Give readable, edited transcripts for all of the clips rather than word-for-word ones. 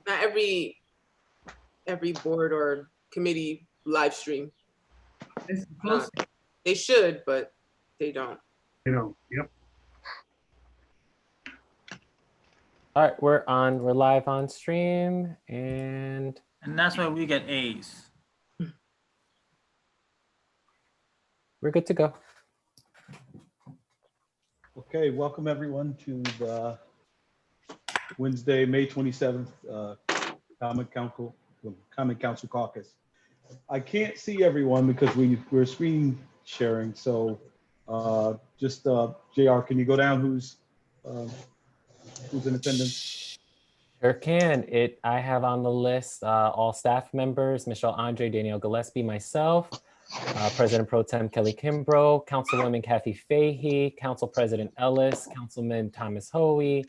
Not every board or committee live stream. It's supposed to, They should, but they don't. yep. All right, we're live on stream, and that's why we get A's. we're good to go. Okay, welcome everyone to the Wednesday, May 27th Common Council Caucus. I can't see everyone because we're screen sharing, so just JR, can you go down who's in attendance? Sure can. I have on the list all staff members: Michelle Andre, Danielle Gillespie, myself, President Pro Tem Kelly Kimbrough, Councilwoman Kathy Fahey, Council President Ellis, Councilman Thomas Hoey,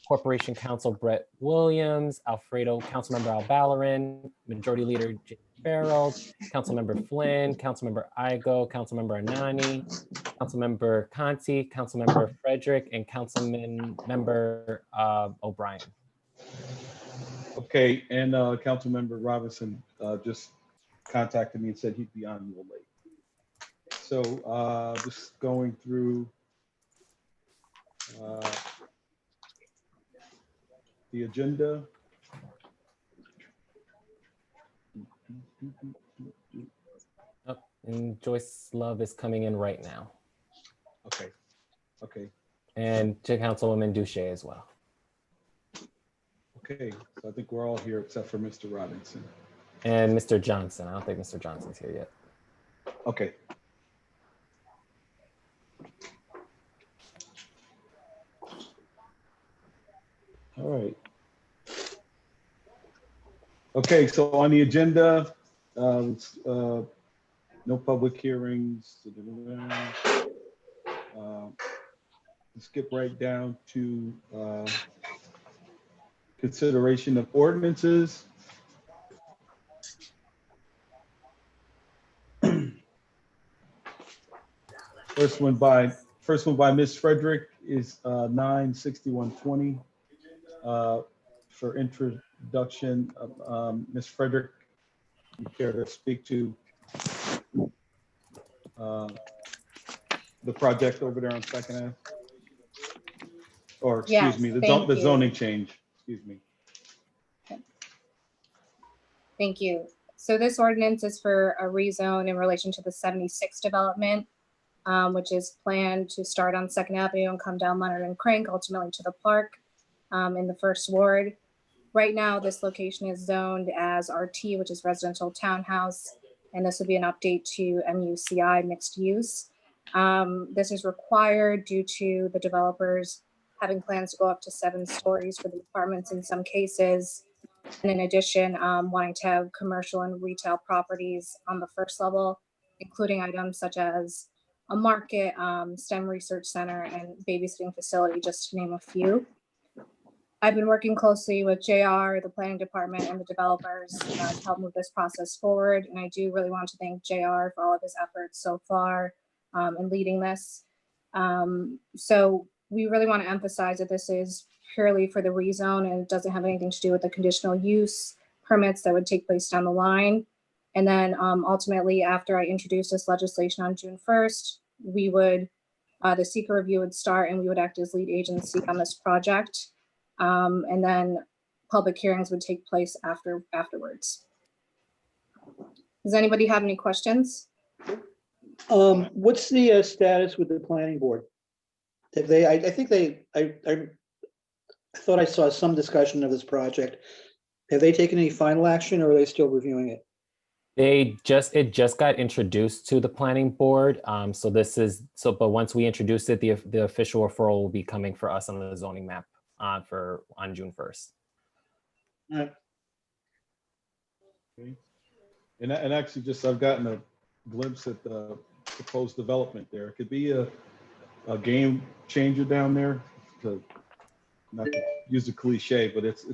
Corporation Counsel Brett Williams, Councilmember Al Ballerin, Majority Leader Jay Farrell, Councilmember Flynn, Councilmember Igo, Councilmember Anani, Councilmember Conti, Councilmember Frederick, and Councilmember O'Brien. Okay, and Councilmember Robinson just contacted me and said he'd be on a little late. So just going through the agenda. Oh, and Joyce Love is coming in right now. Okay. And to Councilwoman Duche as well. Okay, so I think we're all here except for Mr. Robinson. And Mr. Johnson. I don't think Mr. Johnson's here yet. Okay. All right. Okay, so on the agenda, no public hearings. Skip right down to consideration of ordinances. First one by Ms. Frederick is 96120 for introduction of Ms. Frederick. You care to speak to the project over there on Second Ave? Or excuse me, the zoning change, excuse me. Thank you. So this ordinance is for a rezone in relation to the 76 development, which is planned to start on Second Avenue and come down Leonard and Crank, ultimately to the park in the first ward. Right now, this location is zoned as RT, which is residential townhouse, and this will be an update to MUCI, mixed use. This is required due to the developers having plans to go up to 7 stories for the apartments in some cases. And in addition, wanting to have commercial and retail properties on the first level, including items such as a market, STEM research center, and babysitting facility, just to name a few. I've been working closely with JR, the planning department, and the developers to help move this process forward. And I do really want to thank JR for all of his efforts so far in leading this. So we really want to emphasize that this is purely for the rezone and it doesn't have anything to do with the conditional use permits that would take place down the line. And then ultimately, after I introduce this legislation on June 1st, we would, the seeker review would start and we would act as lead agency on this project. And then public hearings would take place afterwards. Does anybody have any questions? What's the status with the planning board? I thought I saw some discussion of this project. Have they taken any final action or are they still reviewing it? It just got introduced to the planning board. But once we introduce it, the official referral will be coming for us on the zoning map on June 1st. All right. Okay. And actually I've gotten a glimpse at the proposed development there. It could be a game changer down there, not to use a cliche, but it's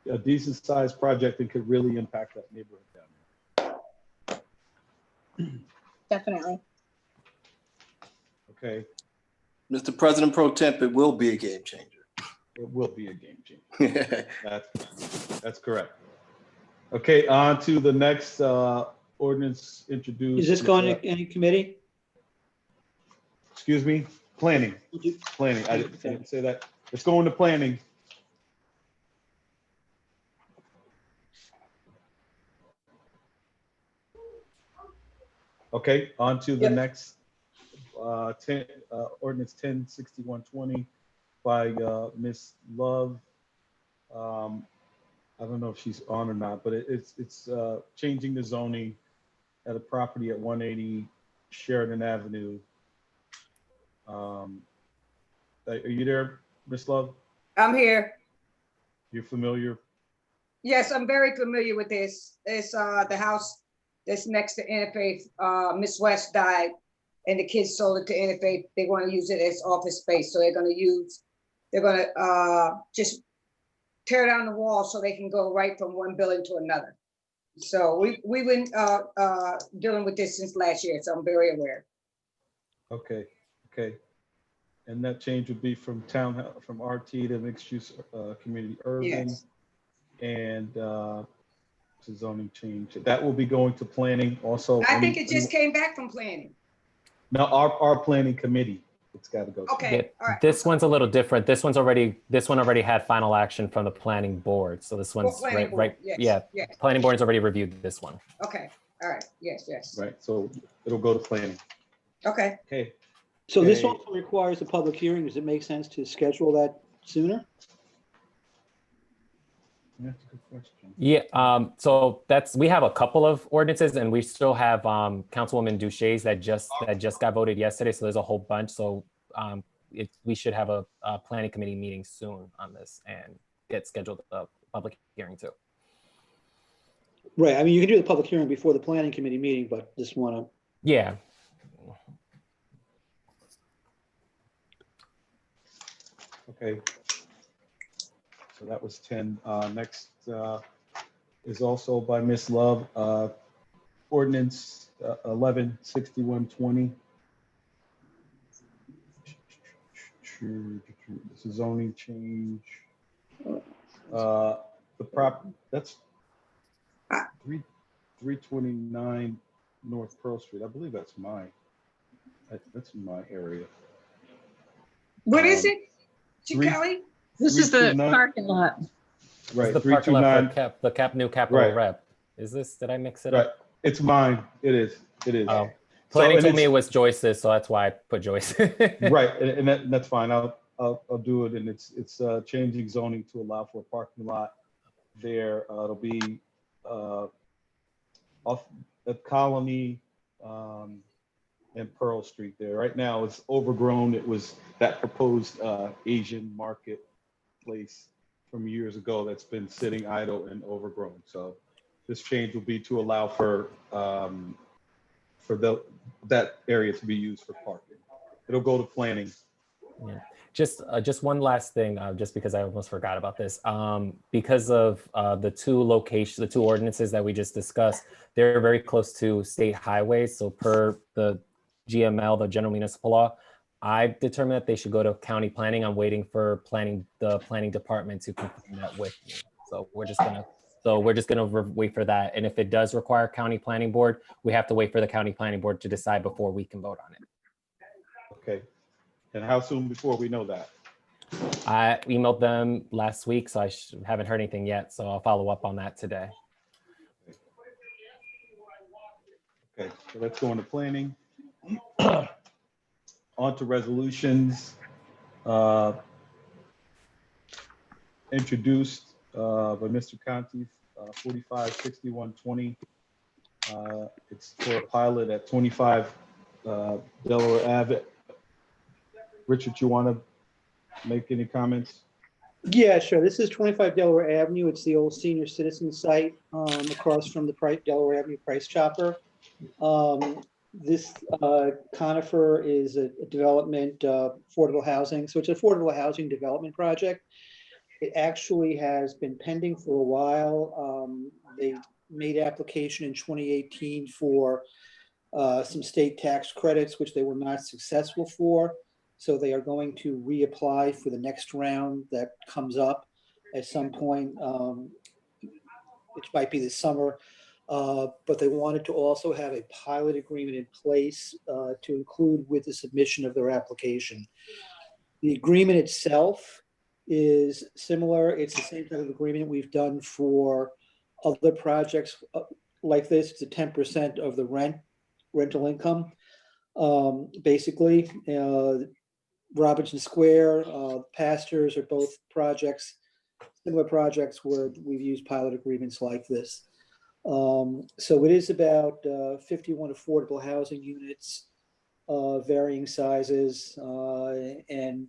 a decent sized project and could really impact that neighborhood down there. Definitely. Okay. Mr. President Pro Temp, it will be a game changer. It will be a game changer. That's correct. Okay, on to the next ordinance introduced. Is this going to any committee? Excuse me, planning. Planning, I didn't say that. It's going to planning. Okay, on to the Yep. next ordinance 106120 by Ms. Love. I don't know if she's on or not, but it's changing the zoning at a property at 180 Sheridan Avenue. Are you there, Ms. Love? I'm here. You're familiar? Yes, I'm very familiar with this. It's the house that's next to Interfaith. Miss West died and the kids sold it to Interfaith. They want to use it as office space. So they're going to just tear down the wall so they can go right from one building to another. So we've been dealing with this since last year. So I'm very aware. Okay, okay. And that change would be from from RT to mixed use community urban. Yes. And it's a zoning change. That will be going to planning also. I think it just came back from planning. No, our planning committee. It's got to go. Okay, all right. This one's a little different. This one already had final action from the planning board. So this one's planning board, right. yes, Yeah, yes. planning board's already reviewed this one. Okay, all right. Yes, yes. Right, so it'll go to planning. Okay. Okay. So this Okay. also requires a public hearing. Does it make sense to schedule that sooner? That's a good question. Yeah, so we have a couple of ordinances and we still have Councilwoman Duchesne's that just got voted yesterday. So there's a whole bunch. So we should have a planning committee meeting soon on this and get scheduled a public hearing too. Right. I mean, you can do the public hearing before the planning committee meeting, but just want to. Yeah. Okay. So that was 10. Next is also by Ms. Love, ordinance 116120. This is zoning change. That's 329 North Pearl Street. I believe that's that's my area. What is it, three- Kelly? This is the 329 parking lot. Right, The parking lot 329. for the new capital Right. rep. Is this, did I mix it Right, up? it's mine. It is. Oh, So, planning and told me it it's- was Joyce's, so that's why I put Joyce. Right, and that's fine. I'll do it, and it's changing zoning to allow for a parking lot there. It'll be off at Colony and Pearl Street there. Right now, it's overgrown. It was that proposed Asian marketplace from years ago that's been sitting idle and overgrown. So this change will be to allow for that area to be used for parking. It'll go to planning. Yeah. Just one last thing, just because I almost forgot about this. Because of the two ordinances that we just discussed, they're very close to state highways. So per the GML, the General Municipal Law, I determined that they should go to county planning. I'm waiting for the planning department to confirm that with me. So we're just gonna wait for that. And if it does require county planning board, we have to wait for the county planning board to decide before we can vote on it. Okay. And how soon before we know that? I emailed them last week, so I haven't heard anything yet. So I'll follow up on that today. Okay, so let's go into planning. On to resolutions. Introduced by Mr. Conti, 456120. It's for a pilot at 25 Delaware Ave. Richard, you want to make any comments? Yeah, sure. This is 25 Delaware Avenue. It's the old senior citizen site across from the Delaware Avenue Price Chopper. This conifer is a development, affordable housing. So it's an affordable housing development project. It actually has been pending for a while. They made application in 2018 for some state tax credits, which they were not successful for. So they are going to reapply for the next round that comes up at some point, which might be this summer. But they wanted to also have a pilot agreement in place to include with the submission of their application. The agreement itself is similar. It's the same type of agreement we've done for other projects like this. It's a 10% of the rental income. Basically, Robinson Square, Pastures are both projects, similar projects where we've used pilot agreements like this. So it is about 51 affordable housing units, varying sizes, and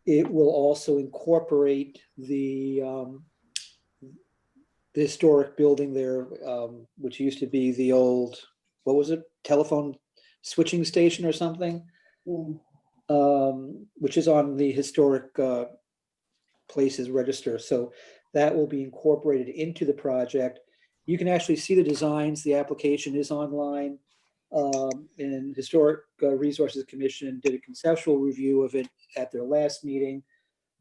it will also incorporate the historic building there, which used to be the old, what was it, telephone switching station or something, which is on the historic places register. So that will be incorporated into the project. You can actually see the designs. The application is online. And Historic Resources Commission did a conceptual review of it at their last meeting.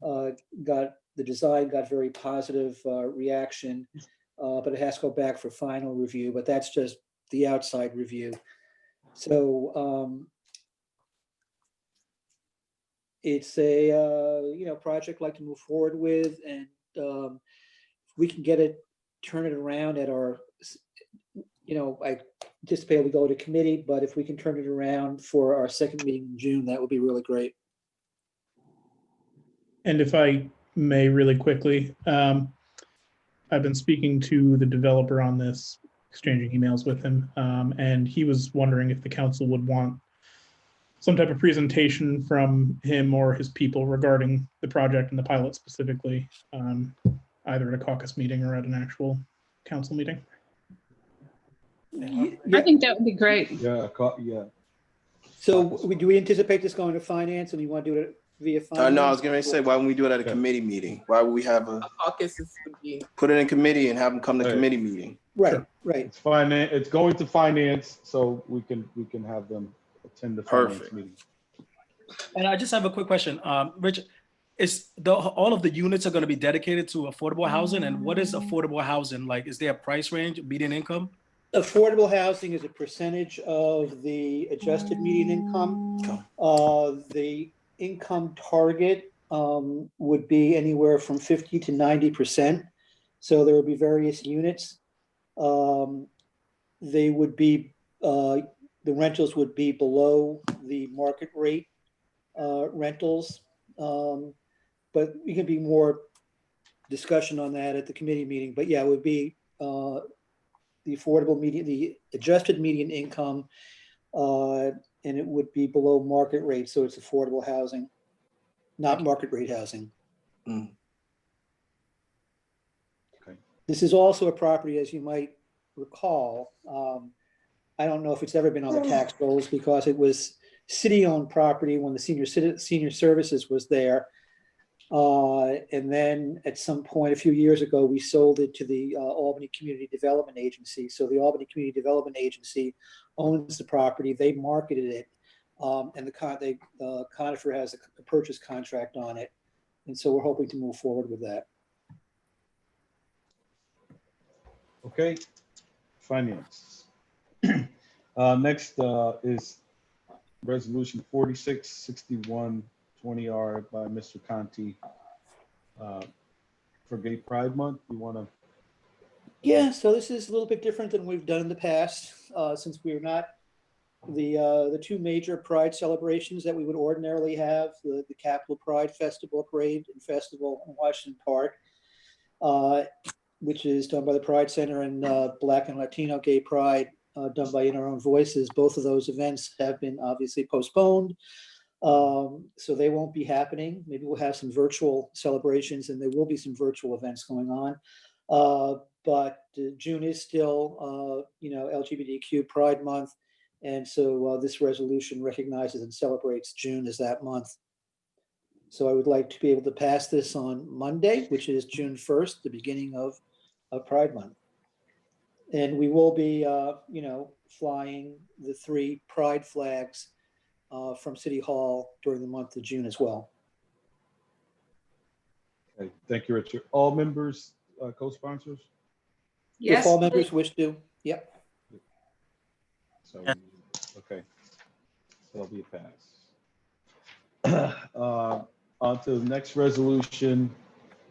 The design got very positive reaction, but it has to go back for final review, but that's just the outside review. So it's a project I'd like to move forward with, and if we can get it, turn it around at our, I anticipate we go to committee, but if we can turn it around for our second meeting in June, that would be really great. And if I may really quickly, I've been speaking to the developer on this, exchanging emails with him, and he was wondering if the council would want some type of presentation from him or his people regarding the project and the pilot specifically, either at a caucus meeting or at an actual council meeting. I think that would be great. Yeah, yeah. So do we anticipate this going to finance, and you want to do it via finance? No, I was going to say, why wouldn't we do it at a committee meeting? Why would we have Caucus would be. put it in committee and have them come to committee meeting? Right, Sure. right. It's finance. It's going to finance, so we can have them attend the finance Perfect. meeting. And I just have a quick question. Rich, all of the units are going to be dedicated to affordable housing, and what is affordable housing? Like, is there a price range, median income? Affordable housing is a percentage of the adjusted median income. The income target would be anywhere from 50 to 90%. So there would be various units. They would be, the rentals would be below the market rate rentals. But we can be more discussion on that at the committee meeting. But yeah, it would be the affordable median, the adjusted median income, and it would be below market rate. So it's affordable housing, not market rate housing. Mm. Okay. This is also a property, as you might recall. I don't know if it's ever been on the tax rolls because it was city-owned property when the senior services was there. And then at some point a few years ago, we sold it to the Albany Community Development Agency. So the Albany Community Development Agency owns the property. They marketed it, and the Conifer has a purchase contract on it. And so we're hoping to move forward with that. Okay, finance. Next is resolution 4661 20R by Mr. Conti for Gay Pride Month. You want to? Yeah, so this is a little bit different than we've done in the past, since we're not the two major Pride celebrations that we would ordinarily have, the Capitol Pride Festival Parade and Festival in Washington Park, which is done by the Pride Center, and Black and Latino Gay Pride done by In Our Own Voices. Both of those events have been obviously postponed. So they won't be happening. Maybe we'll have some virtual celebrations, and there will be some virtual events going on. But June is still, LGBTQ Pride Month. And so this resolution recognizes and celebrates June as that month. So I would like to be able to pass this on Monday, which is June 1st, the beginning of Pride Month. And we will be, flying the 3 Pride flags from City Hall during the month of June as well. Okay, thank you, Richard. All members, co-sponsors? If all Yes, members wish to, yep. So, okay, so that'll be a pass. On to the next resolution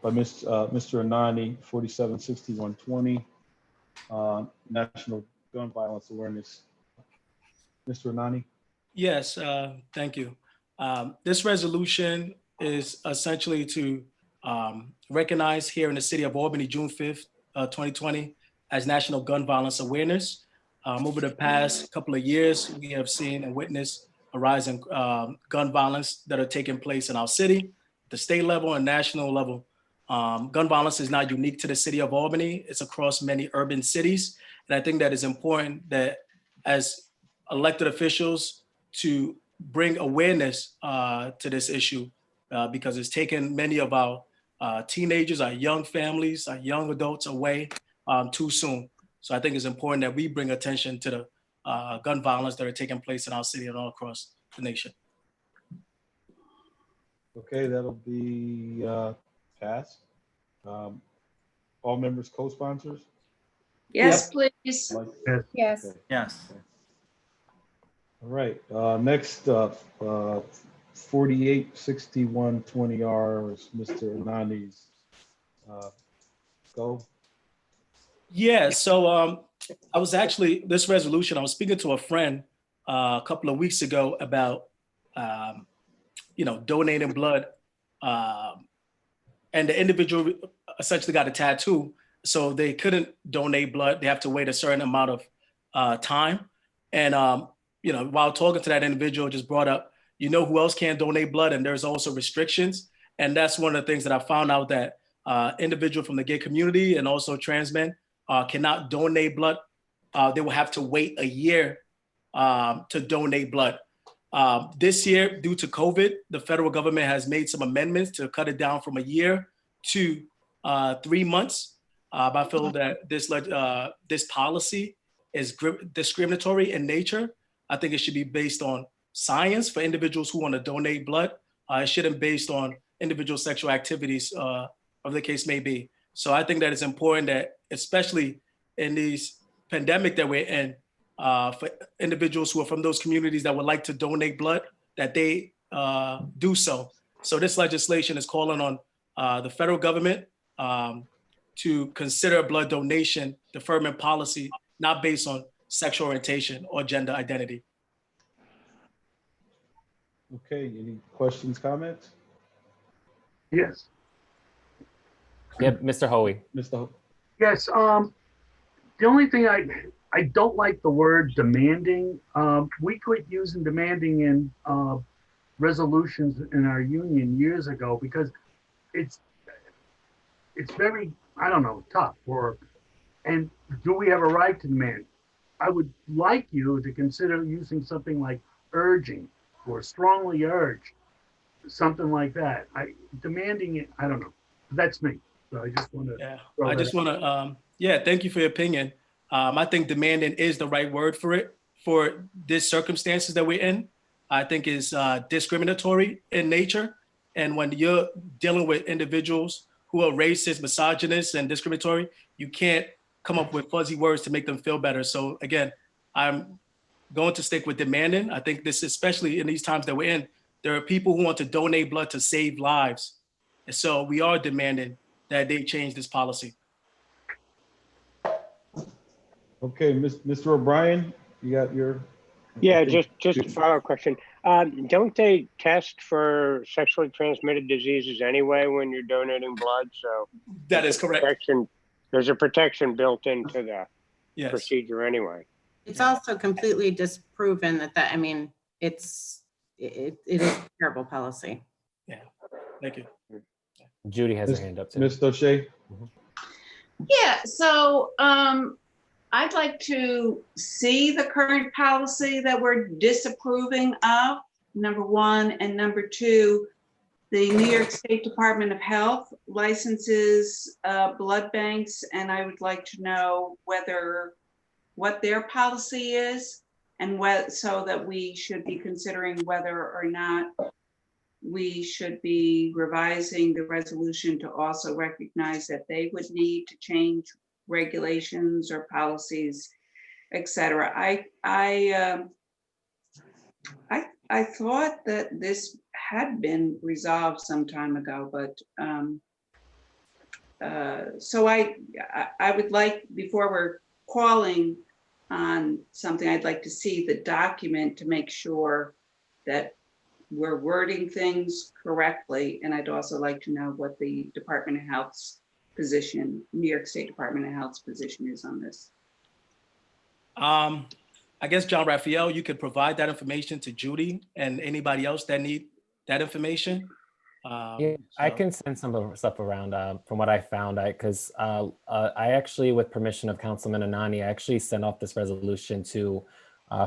by Mr. Anani, 476120, National Gun Violence Awareness. Mr. Anani? Yes, thank you. This resolution is essentially to recognize here in the city of Albany, June 5th, 2020, as National Gun Violence Awareness. Over the past couple of years, we have seen and witnessed a rise in gun violence that are taking place in our city, the state level and national level. Gun violence is not unique to the city of Albany. It's across many urban cities. And I think that it's important that as elected officials to bring awareness to this issue because it's taken many of our teenagers, our young families, our young adults away too soon. So I think it's important that we bring attention to the gun violence that are taking place in our city and all across the nation. Okay, that'll be passed. All members co-sponsors? yes, please. Like- Yes. okay. Yes. All right, next up, 486120R is Mr. Anani's. Go. Yeah, so I was actually, this resolution, I was speaking to a friend a couple of weeks ago about, donating blood. And the individual essentially got a tattoo, so they couldn't donate blood. They have to wait a certain amount of time. And, while talking to that individual, just brought up, who else can't donate blood? And there's also restrictions. And that's one of the things that I found out, that individual from the gay community and also trans men cannot donate blood. They will have to wait a year to donate blood. This year, due to COVID, the federal government has made some amendments to cut it down from a year to 3 months. But I feel that this policy is discriminatory in nature. I think it should be based on science for individuals who want to donate blood. It shouldn't be based on individual sexual activities, of the case may be. So I think that it's important that, especially in these pandemic that we're in, for individuals who are from those communities that would like to donate blood, that they do so. So this legislation is calling on the federal government to consider blood donation deferment policy, not based on sexual orientation or gender identity. Okay, any questions, comments? Yes. Yep, Mr. Hoey. Mr. Ho- Yes, the only thing I don't like the word demanding. We quit using demanding in resolutions in our union years ago because it's very, I don't know, tough. And do we have a right to demand? I would like you to consider using something like urging or strongly urge, something like that. Demanding it, I don't know. That's me. So I just want to. Yeah, I just want to, thank you for your opinion. I think demanding is the right word for it. For this circumstances that we're in, I think is discriminatory in nature. And when you're dealing with individuals who are racist, misogynist, and discriminatory, you can't come up with fuzzy words to make them feel better. So again, I'm going to stick with demanding. I think this, especially in these times that we're in, there are people who want to donate blood to save lives. And so we are demanding that they change this policy. Okay, Mr. O'Brien, you got your? Yeah, just a follow-up question. Don't they test for sexually transmitted diseases anyway when you're donating blood? So that is correct. There's a protection built into the Yes. procedure anyway. It's also completely disproven that I mean, it is a terrible policy. Yeah, thank you. Judy has her hand up too. Ms. O'Shea? Yeah, so I'd like to see the current policy that we're disapproving of, number one, and number two, the New York State Department of Health licenses blood banks, and I would like to know what their policy is and so that we should be considering whether or not we should be revising the resolution to also recognize that they would need to change regulations or policies, et cetera. I thought that this had been resolved some time ago, but so I would like, before we're calling on something, I'd like to see the document to make sure that we're wording things correctly. And I'd also like to know what the Department of Health's position, New York State Department of Health's position is on this. I guess, John Raphael, you could provide that information to Judy and anybody else that need that information. Yeah, I can send some of the stuff around from what I found. Because I actually, with permission of Councilman Anani, I actually sent off this resolution to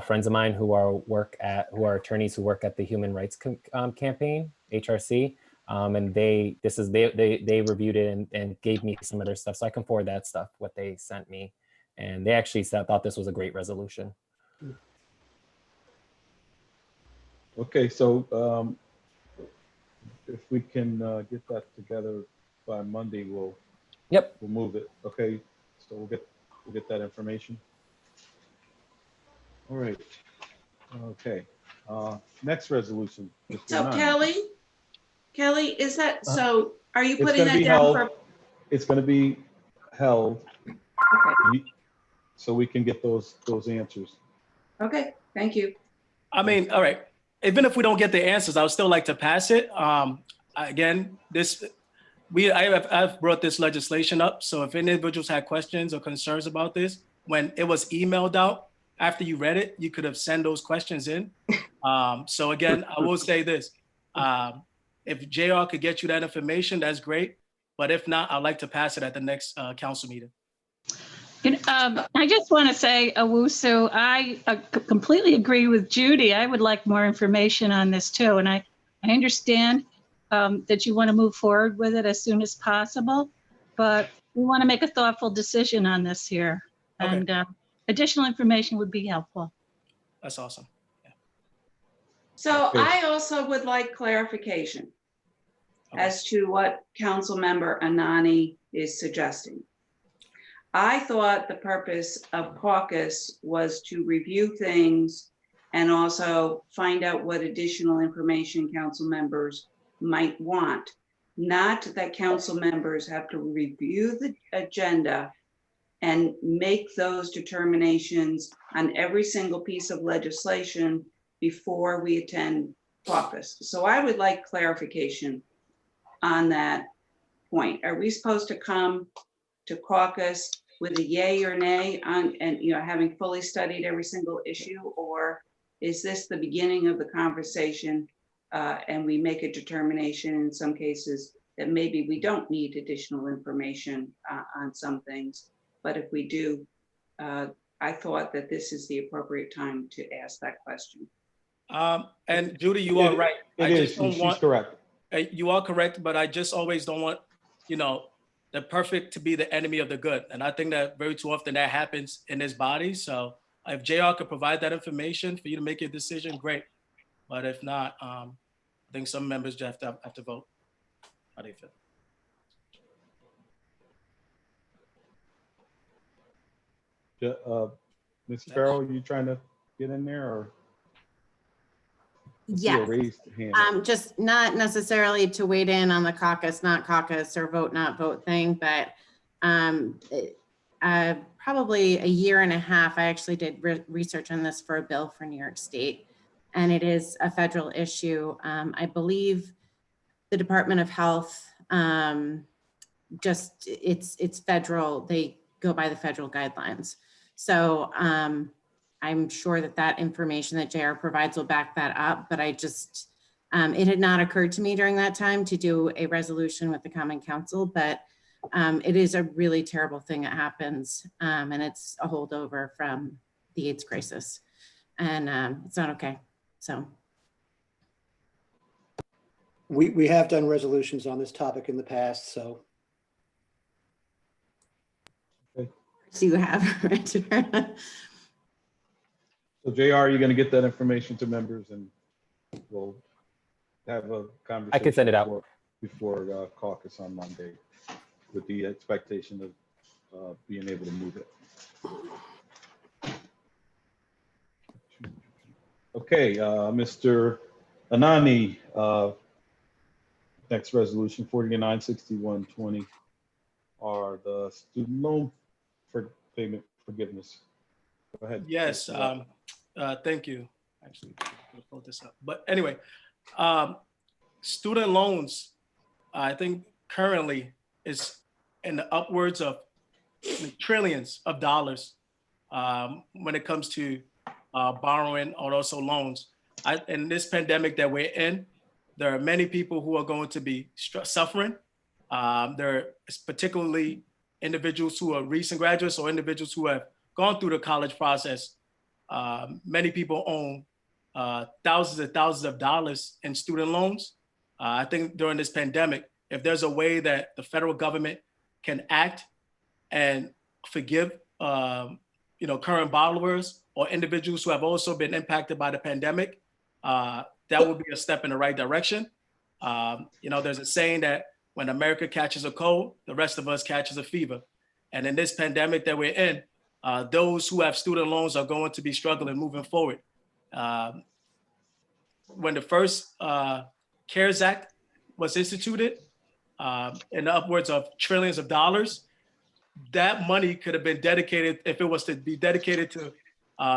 friends of mine who are attorneys who work at the Human Rights Campaign, HRC, and they reviewed it and gave me some of their stuff, so I can forward that stuff, what they sent me, and they actually thought this was a great resolution. Okay, so if we can get that together by Monday, we'll move it. Okay, so we'll get that information. All right. Okay. Next resolution. So Kelly, is that so? Are you putting that down held, for? It's going to be held. Okay. So we can get those answers. Okay. Thank you. I mean, all right. Even if we don't get the answers, I would still like to pass it. Again, I've brought this legislation up. So if individuals had questions or concerns about this, when it was emailed out, after you read it, you could have sent those questions in. So again, I will say this. If JR could get you that information, that's great. But if not, I'd like to pass it at the next council meeting. I just want to say, Owusu, I completely agree with Judy. I would like more information on this too. And I understand that you want to move forward with it as soon as possible, but we want to make a thoughtful decision on this here. Okay. And additional information would be helpful. That's awesome. Yeah. So I also would like clarification as to what Councilmember Anani is suggesting. I thought the purpose of caucus was to review things and also find out what additional information council members might want. Not that council members have to review the agenda and make those determinations on every single piece of legislation before we attend caucus. So I would like clarification on that point. Are we supposed to come to caucus with a yay or nay on, and having fully studied every single issue, or is this the beginning of the conversation and we make a determination in some cases that maybe we don't need additional information on some things, but if we do, I thought that this is the appropriate time to ask that question. And Judy, you are right. She's correct. You are correct, but I just always don't want, the perfect to be the enemy of the good. And I think that very too often that happens in this body. So if JR could provide that information for you to make your decision, great. But if not, I think some members just have to vote. How do you feel? Ms. Farrell, are you trying to get in there, or? Yes. Just not necessarily to wade in on the caucus, not caucus, or vote, not vote thing, but probably a year and a half, I actually did research on this for a bill for New York State, and it is a federal issue. I believe the Department of Health, it's federal, they go by the federal guidelines. So I'm sure that information that JR provides will back that up, but I just, it had not occurred to me during that time to do a resolution with the Common Council, but it is a really terrible thing that happens, and it's a holdover from the AIDS crisis, and it's not okay, so. We have done resolutions on this topic in the past, so. So you have, right? So JR, you're gonna get that information to members and we'll have a conversation. I can send it out. Before caucus on Monday with the expectation of being able to move it. Okay, Mr. Anani, next resolution 496120 are the student loan for payment forgiveness. Go ahead. Yes, thank you. Actually, I'll pull this up. But anyway, student loans, I think currently is in the upwards of trillions of dollars when it comes to borrowing or also loans. In this pandemic that we're in, there are many people who are going to be suffering. There are particularly individuals who are recent graduates or individuals who have gone through the college process. Many people own thousands and thousands of dollars in student loans. I think during this pandemic, if there's a way that the federal government can act and forgive, current borrowers or individuals who have also been impacted by the pandemic, that would be a step in the right direction. There's a saying that when America catches a cold, the rest of us catches a fever. And in this pandemic that we're in, those who have student loans are going to be struggling moving forward. When the first CARES Act was instituted, in the upwards of trillions of dollars, that money could have been dedicated, if it was to be dedicated to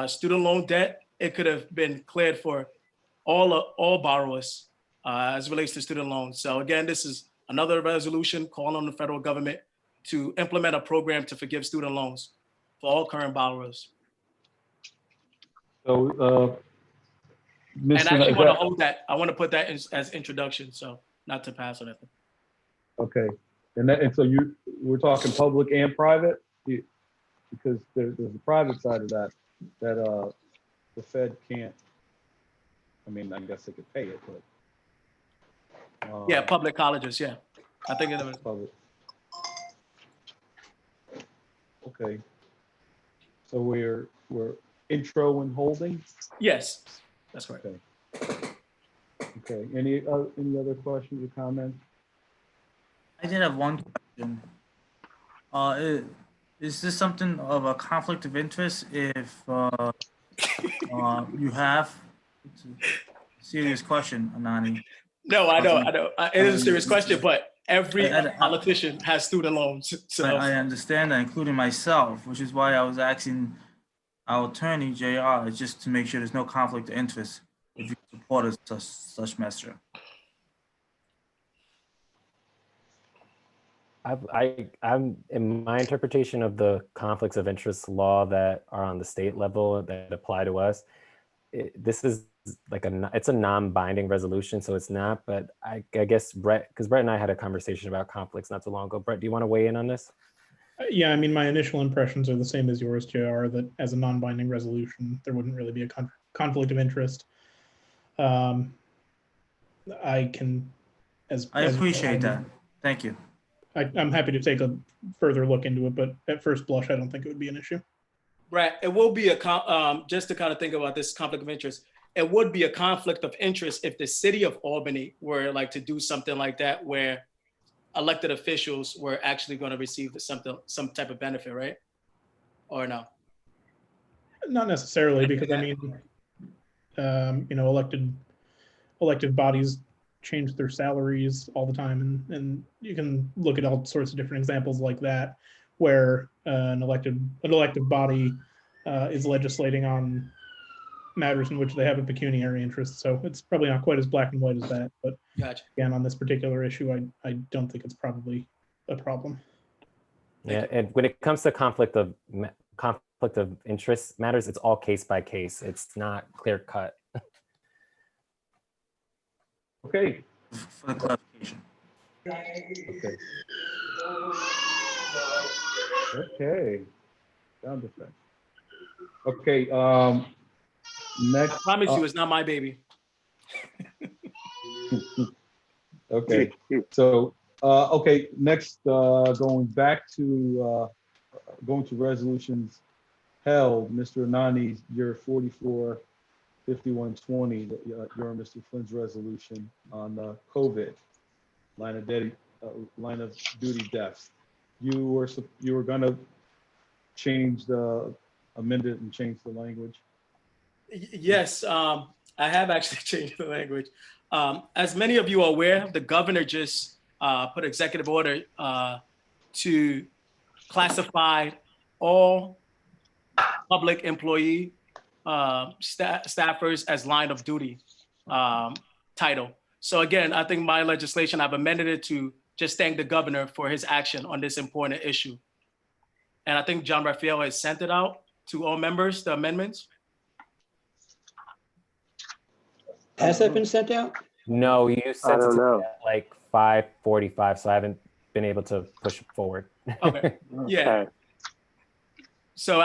student loan debt, it could have been cleared for all borrowers as it relates to student loans. So again, this is another resolution calling on the federal government to implement a program to forgive student loans for all current borrowers. So, and I actually want to hold that. I want to put that as introduction, so not to pass on anything. Okay, and so we're talking public and private, because there's a private side of that the Fed can't. I mean, I guess they could pay it, but yeah, public colleges. Yeah, I think it was public. Okay, so we're intro and holding. Yes, that's right. Okay. Any other questions or comments? I did have one question. Is this something of a conflict of interest if you have? It's a serious question, Anani. No, I know. It is a serious question, but every politician has student loans. So I understand that, including myself, which is why I was asking our attorney, JR, just to make sure there's no conflict of interest if you support such measure. I'm in my interpretation of the conflicts of interest law that are on the state level that apply to us. This is like it's a non-binding resolution, so it's not. But I guess Brett and I had a conversation about conflicts not too long ago. Brett, do you want to weigh in on this? Yeah, I mean, my initial impressions are the same as yours, JR, that as a non-binding resolution, there wouldn't really be a conflict of interest. I appreciate that. Thank you. I'm happy to take a further look into it, but at first blush, I don't think it would be an issue. Right. It will be just to kind of think about this conflict of interest. It would be a conflict of interest if the city of Albany were like to do something like that, where elected officials were actually going to receive some type of benefit, right? Or no? Not necessarily, because I mean, elected bodies change their salaries all the time, and you can look at all sorts of different examples like that, where an elected body is legislating on matters in which they have a pecuniary interest. So it's probably not quite as black and white as that. But gotcha. Again, on this particular issue, I don't think it's probably a problem. Yeah, and when it comes to conflict of interest matters, it's all case by case. It's not clear cut. Okay. For the clarification. Okay. Sound effect. Okay. Next. I promise you, it's not my baby. Okay. So, next, going to resolutions held, Mr. Anani, your 445120, your and Mr. Flynn's resolution on COVID line of duty deaths. You were gonna amend it and change the language. Yes, I have actually changed the language. As many of you are aware, the governor just put executive order to classify all public employee staffers as line of duty title. So again, I think my legislation, I've amended it to just thank the governor for his action on this important issue. And I think John Raphael has sent it out to all members, the amendments. Has that been sent out? No, you sent it don't to me know. at like 5:45, so I haven't been able to push it forward. Okay, yeah. Okay. So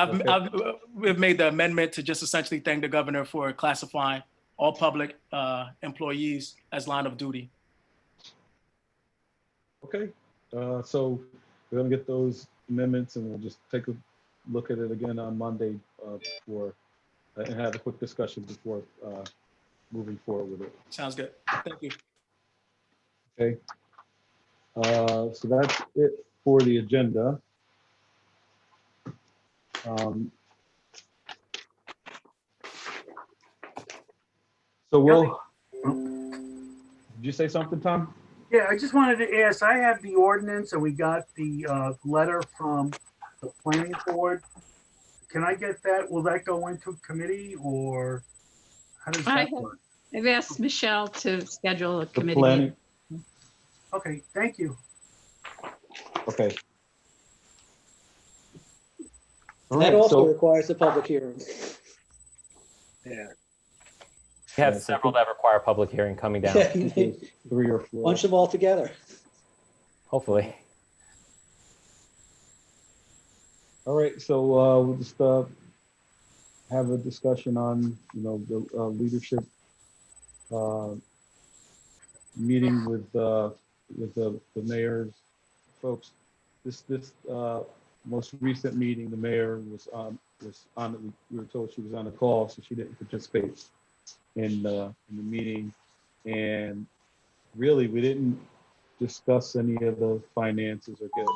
we've made the amendment to just essentially thank the governor for classifying all public employees as line of duty. Okay, so we're gonna get those amendments and we'll just take a look at it again on Monday and have a quick discussion before moving forward with it. Sounds good. Thank you. Okay. So that's it for the agenda. So did you say something, Tom? Yeah, I just wanted to ask, I have the ordinance and we got the letter from the planning board. Can I get that? Will that go into committee or how does that work? I've asked Michelle to schedule a The committee planning. meeting. Okay, thank you. Okay. All That right, also so- requires a public hearing. Yeah. We have several that require public hearing coming down, 3 or 4. Bunch them all together. hopefully. All right, so we'll just have a discussion on, the leadership meeting with the mayor's folks. This most recent meeting, the mayor was on. We were told she was on a call, so she didn't participate in the meeting, and really we didn't discuss any of the finances or get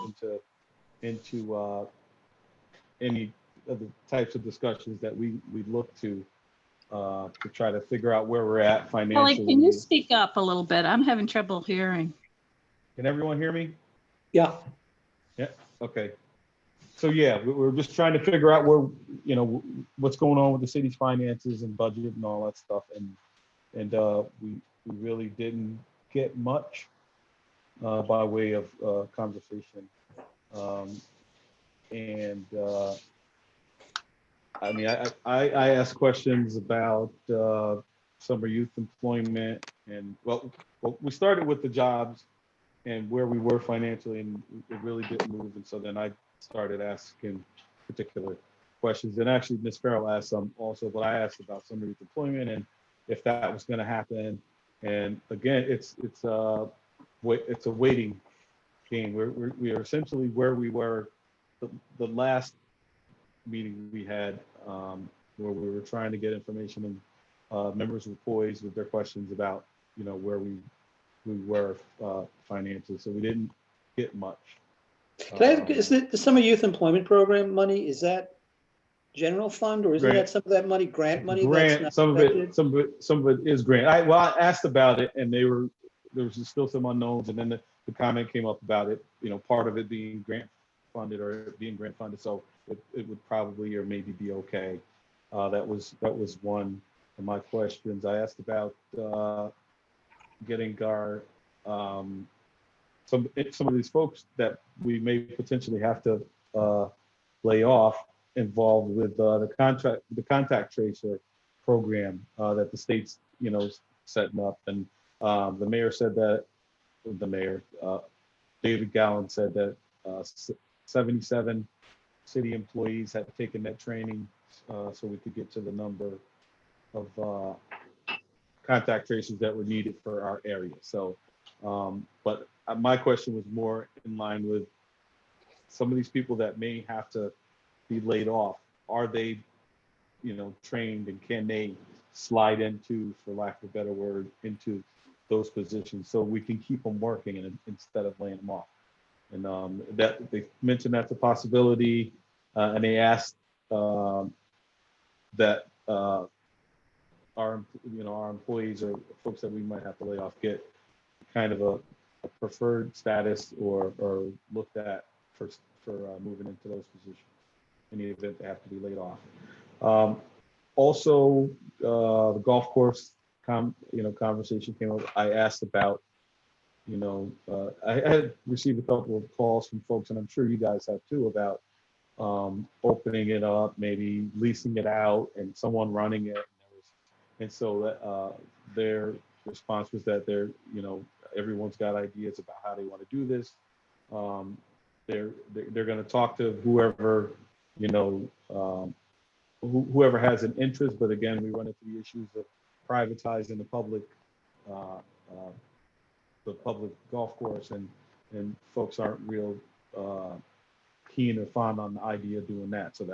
into any of the types of discussions that we look to try to figure out where we're at financially. Kelly, can you speak up a little bit? I'm having trouble hearing. Can everyone hear me? Yeah. Yeah. Okay. So yeah, we're just trying to figure out where, what's going on with the city's finances and budget and all that stuff, and we really didn't get much by way of conversation. I mean, I asked questions about summer youth employment, and well, we started with the jobs and where we were financially, and it really didn't move. And so then I started asking particular questions. And actually, Ms. Farrell asked some also, but I asked about summer youth employment and if that was going to happen. And again, it's a waiting game. We are essentially where we were the last meeting we had, where we were trying to get information, and members were poised with their questions about where we were financially. So we didn't get much. Is the summer youth employment program money, is that general fund, or is that some of that money grant money? Grant, some of it is grant. I asked about it, and there was still some unknowns, and then the comment came up about it, part of it being grant funded or it being grant funded, so it would probably or maybe be okay. That was one of my questions. I asked about getting our some of these folks that we may potentially have to lay off involved with the contact tracer program that the state's setting up. And the mayor said that David Gallen said that 77 city employees had taken that training, so we could get to the number of contact tracers that were needed for our area. So, but my question was more in line with some of these people that may have to be laid off are they, trained, and can they slide into, for lack of a better word, into those positions so we can keep them working and instead of laying them off. And that they mentioned that's a possibility, and they asked that our employees or folks that we might have to lay off get kind of a preferred status or looked at for moving into those positions in the event they have to be laid off. Also, the golf course conversation came up. I asked about, I had received a couple of calls from folks, and I'm sure you guys have too, about opening it up, maybe leasing it out, and someone running it. And so their response was that everyone's got ideas about how they want to do this. They're going to talk to whoever, whoever has an interest. But again, we run into the issues of privatizing the public golf course, and folks aren't real keen or fond on the idea of doing that. So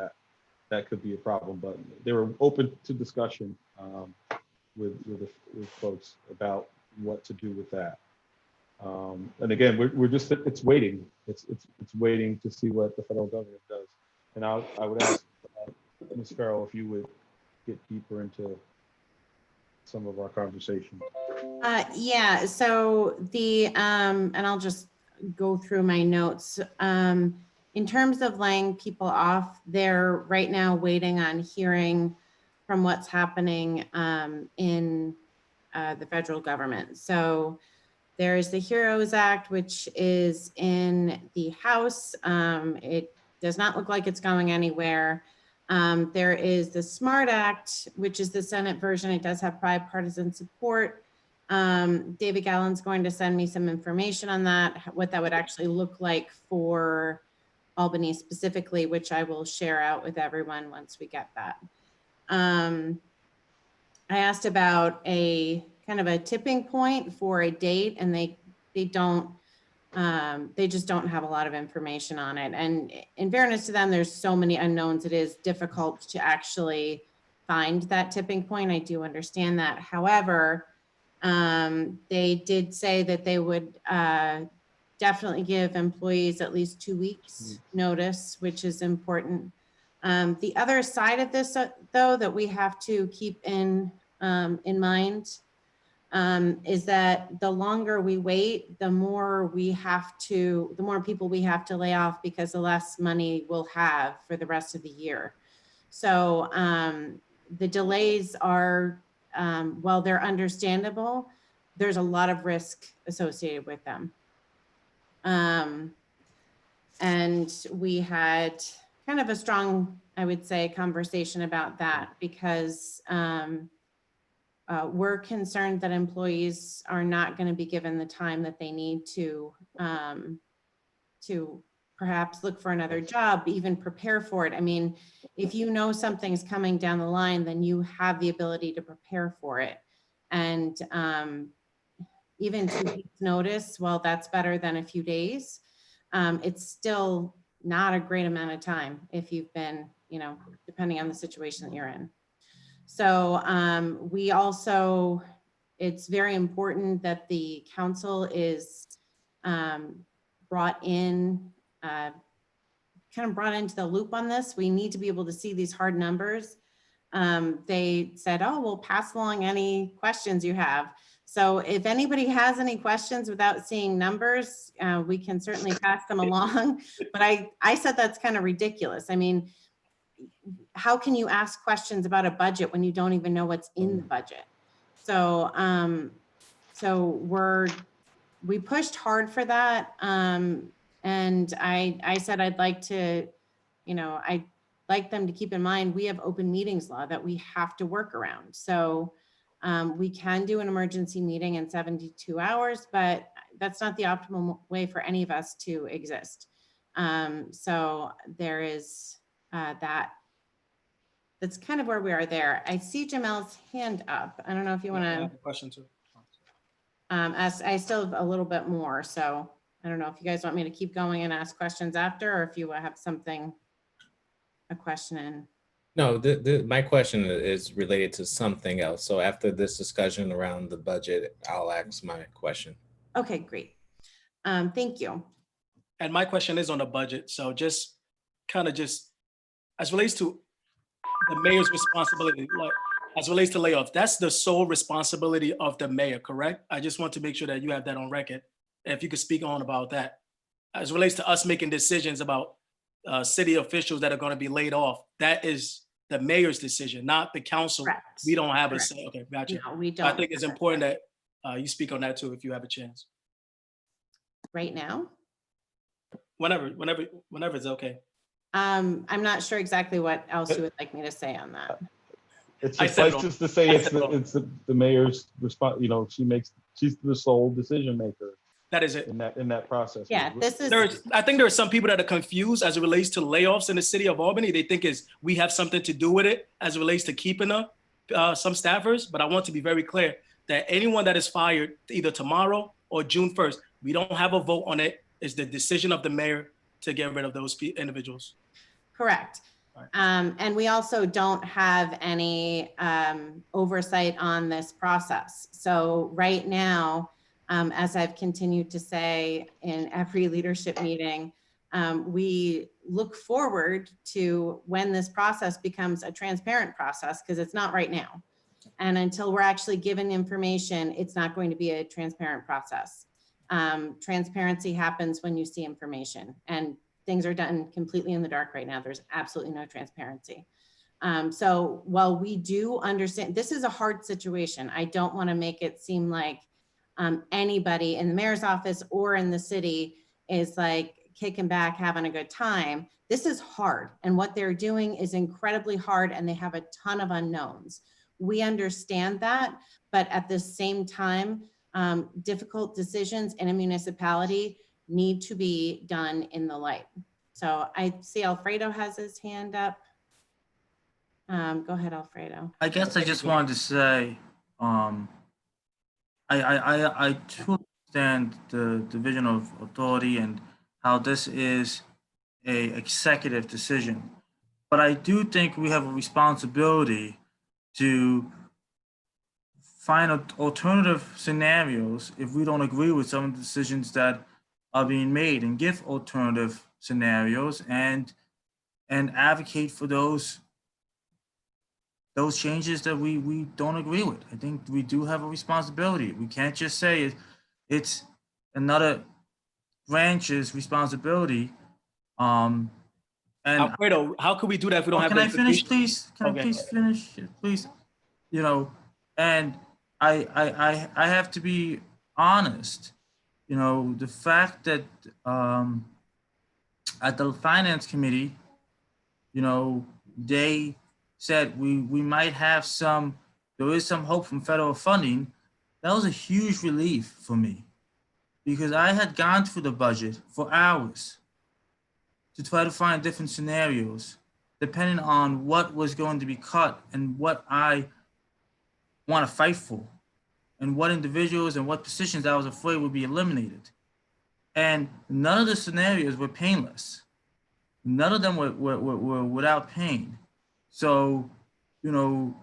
that could be a problem. But they were open to discussion with folks about what to do with that. And again, we're just, it's waiting. It's waiting to see what the federal government does. And I would ask Ms. Farrell if you would get deeper into some of our conversation. Yeah, so and I'll just go through my notes. In terms of laying people off, they're right now waiting on hearing from what's happening in the federal government. So there's the HEROES Act, which is in the House. It does not look like it's going anywhere. There is the SMART Act, which is the Senate version. It does have bipartisan support. David Gallen's going to send me some information on that, what that would actually look like for Albany specifically, which I will share out with everyone once we get that. I asked about a kind of a tipping point for a date, and they just don't have a lot of information on it. And in fairness to them, there's so many unknowns, it is difficult to actually find that tipping point. I do understand that. However, they did say that they would definitely give employees at least 2 weeks notice, which is important. The other side of this, though, that we have to keep in mind is that the longer we wait, the more people we have to lay off, because the less money we'll have for the rest of the year. So the delays are, while they're understandable, there's a lot of risk associated with them. And we had kind of a strong, I would say, conversation about that, because we're concerned that employees are not going to be given the time that they need to perhaps look for another job, even prepare for it. I mean, if you know something's coming down the line, then you have the ability to prepare for it. And even 2 weeks notice, well, that's better than a few days. It's still not a great amount of time if you've been, depending on the situation that you're in. So we also, it's very important that the council is brought into the loop on this. We need to be able to see these hard numbers. They said, oh, we'll pass along any questions you have. So if anybody has any questions without seeing numbers, we can certainly pass them along. But I said that's kind of ridiculous. I mean, how can you ask questions about a budget when you don't even know what's in the budget? So, we pushed hard for that. And I said, I'd like to, I'd like them to keep in mind, we have open meetings law that we have to work around. So we can do an emergency meeting in 72 hours, but that's not the optimal way for any of us to exist. So there is that's kind of where we are there. I see Jamel's hand up. I don't know if you want to. I have a question too. I still have a little bit more, so I don't know if you guys want me to keep going and ask questions after, or if you have something, a question in. No, my question is related to something else. So after this discussion around the budget, I'll ask my question. Okay, great. Thank you. And my question is on the budget. So just as relates to the mayor's responsibility, like as relates to layoffs, that's the sole responsibility of the mayor, correct? I just want to make sure that you have that on record. If you could speak on about that. As it relates to us making decisions about city officials that are going to be laid off, that is the mayor's decision, not the council. Correct. We don't have Correct. a say. Okay, gotcha. No, we don't. I think it's important that you speak on that too, if you have a chance. Right now? Whenever it's okay. I'm not sure exactly what else you would like me to say on that. It's I said it just to say it's the mayor's response, you know, she's the sole decision maker That is it. in that process. Yeah, this is, I think there are some people that are confused as it relates to layoffs in the city of Albany. They think we have something to do with it as it relates to keeping some staffers. But I want to be very clear that anyone that is fired either tomorrow or June 1st, we don't have a vote on it. It's the decision of the mayor to get rid of those individuals. correct. Right. And we also don't have any oversight on this process. So right now, as I've continued to say in every leadership meeting, we look forward to when this process becomes a transparent process, because it's not right now. And until we're actually given information, it's not going to be a transparent process. Transparency happens when you see information, and things are done completely in the dark right now. There's absolutely no transparency. So while we do understand, this is a hard situation. I don't want to make it seem like anybody in the mayor's office or in the city is like kicking back, having a good time. This is hard. And what they're doing is incredibly hard, and they have a ton of unknowns. We understand that, but at the same time, difficult decisions in a municipality need to be done in the light. So I see Alfredo has his hand up. Go ahead, Alfredo. I guess I just wanted to say, I truly understand the division of authority and how this is a executive decision. But I do think we have a responsibility to find alternative scenarios if we don't agree with some of the decisions that are being made, and give alternative scenarios and advocate for those changes that we don't agree with. I think we do have a responsibility. We can't just say it's another branch's responsibility. And Alfredo, how could we do that if we don't have? Can I finish, please? Can Okay. I please finish, please? You know, and I have to be honest. You know, the fact that at the finance committee, you know, they said we might have there is some hope from federal funding. That was a huge relief for me, because I had gone through the budget for hours to try to find different scenarios depending on what was going to be cut and what I want to fight for, and what individuals and what positions I was afraid would be eliminated. And none of the scenarios were painless. None of them were without pain. So, you know,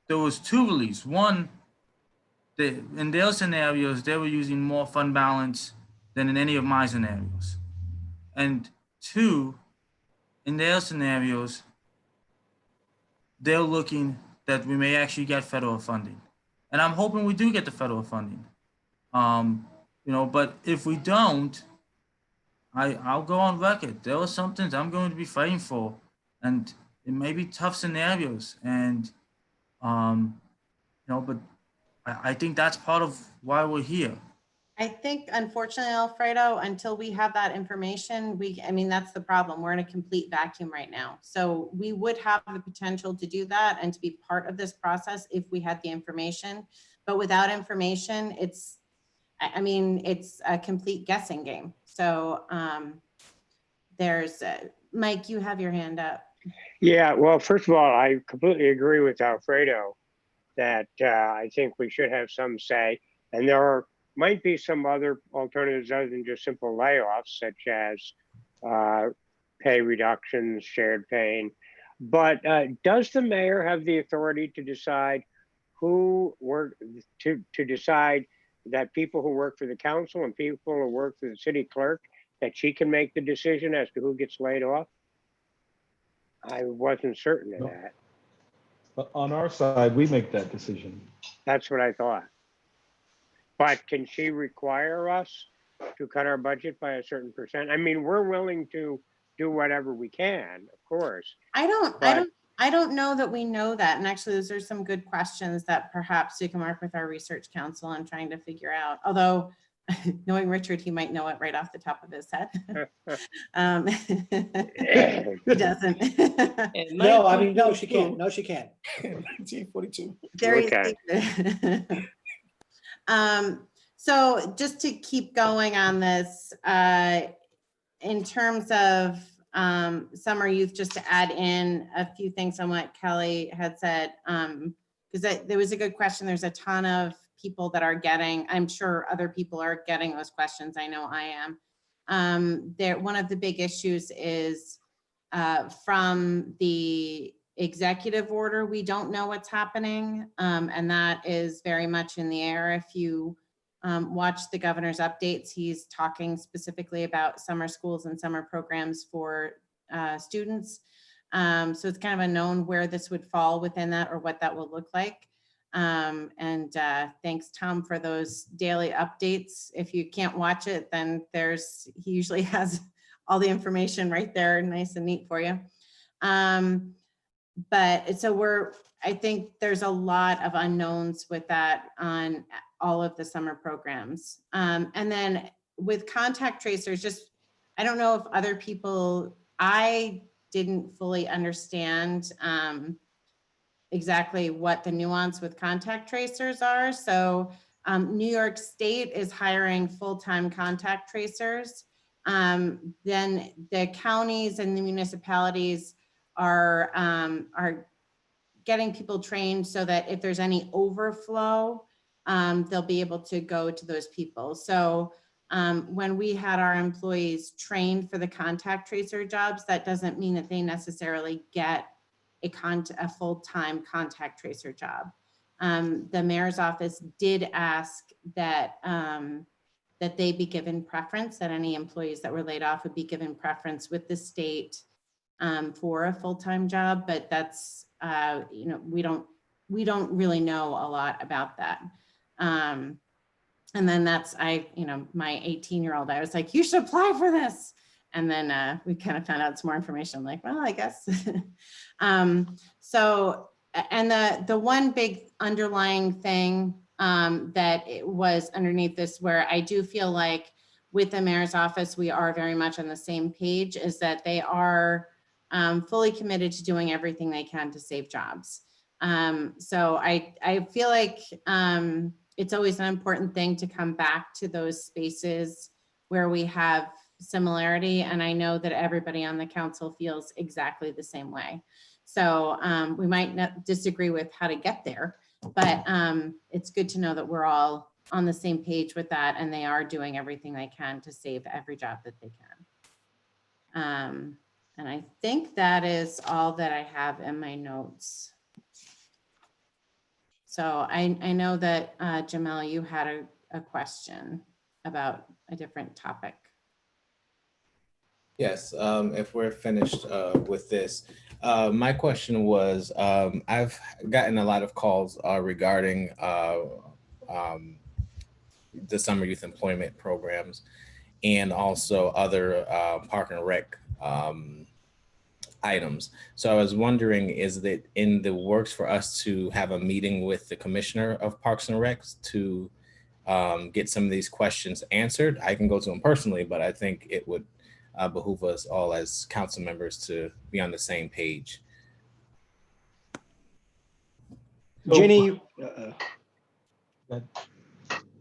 there was two reliefs. One, in their scenarios, they were using more fund balance than in any of my scenarios. And two, in their scenarios, they're looking that we may actually get federal funding. And I'm hoping we do get the federal funding. You know, but if we don't, I'll go on record. There are some things I'm going to be fighting for, and it may be tough scenarios. And, you know, but I think that's part of why we're here. I think, unfortunately, Alfredo, until we have that information, I mean, that's the problem. We're in a complete vacuum right now. So we would have the potential to do that and to be part of this process if we had the information. But without information, it's a complete guessing game. So Mike, you have your hand up. Yeah, well, first of all, I completely agree with Alfredo that I think we should have some say. And there might be some other alternatives other than just simple layoffs, such as pay reductions, shared pain. But does the mayor have the authority to decide who work to decide that people who work for the council and people who work for the city clerk, that she can make the decision as to who gets laid off? I wasn't certain of No. that. But on our side, we make that decision. That's what I thought. But can she require us to cut our budget by a certain percent? I mean, we're willing to do whatever we can, of course. I don't know that we know that. And actually, those are some good questions that perhaps we can work with our research council on trying to figure out. Although, knowing Richard, he might know it right off the top of his head. He doesn't. No, I mean, no, she can't. No, she can't. 1942. Very Okay. secret. So just to keep going on this, in terms of summer youth, just to add in a few things on what Kelly had said, because there was a good question. There's a ton of people that are getting, I'm sure other people are getting those questions. I know I am. One of the big issues is from the executive order, we don't know what's happening, and that is very much in the air. If you watch the governor's updates, he's talking specifically about summer schools and summer programs for students. So it's kind of unknown where this would fall within that or what that will look like. And thanks, Tom, for those daily updates. If you can't watch it, then he usually has all the information right there, nice and neat for you. But so I think there's a lot of unknowns with that on all of the summer programs. And then with contact tracers, I don't know if other people, I didn't fully understand exactly what the nuance with contact tracers are. So New York State is hiring full-time contact tracers. Then the counties and the municipalities are getting people trained so that if there's any overflow, they'll be able to go to those people. So when we had our employees trained for the contact tracer jobs, that doesn't mean that they necessarily get a full-time contact tracer job. The mayor's office did ask that they be given preference, that any employees that were laid off would be given preference with the state for a full-time job, but that's, we don't really know a lot about that. And then that's, my 18-year-old, I was like, you should apply for this. And then we kind of found out some more information. I'm like, well, I guess. So, and the one big underlying thing that it was underneath this, where I do feel like with the mayor's office, we are very much on the same page, is that they are fully committed to doing everything they can to save jobs. So I feel like it's always an important thing to come back to those spaces where we have similarity. And I know that everybody on the council feels exactly the same way. So we might not disagree with how to get there, but it's good to know that we're all on the same page with that, and they are doing everything they can to save every job that they can. And I think that is all that I have in my notes. So I know that Jamel, you had a question about a different topic. Yes, if we're finished with this, my question was, I've gotten a lot of calls regarding the summer youth employment programs and also other park and rec items. So I was wondering, is it in the works for us to have a meeting with the Commissioner of Parks and Recs to get some of these questions answered? I can go to him personally, but I think it would behoove us all as council members to be on the same page. Ginny.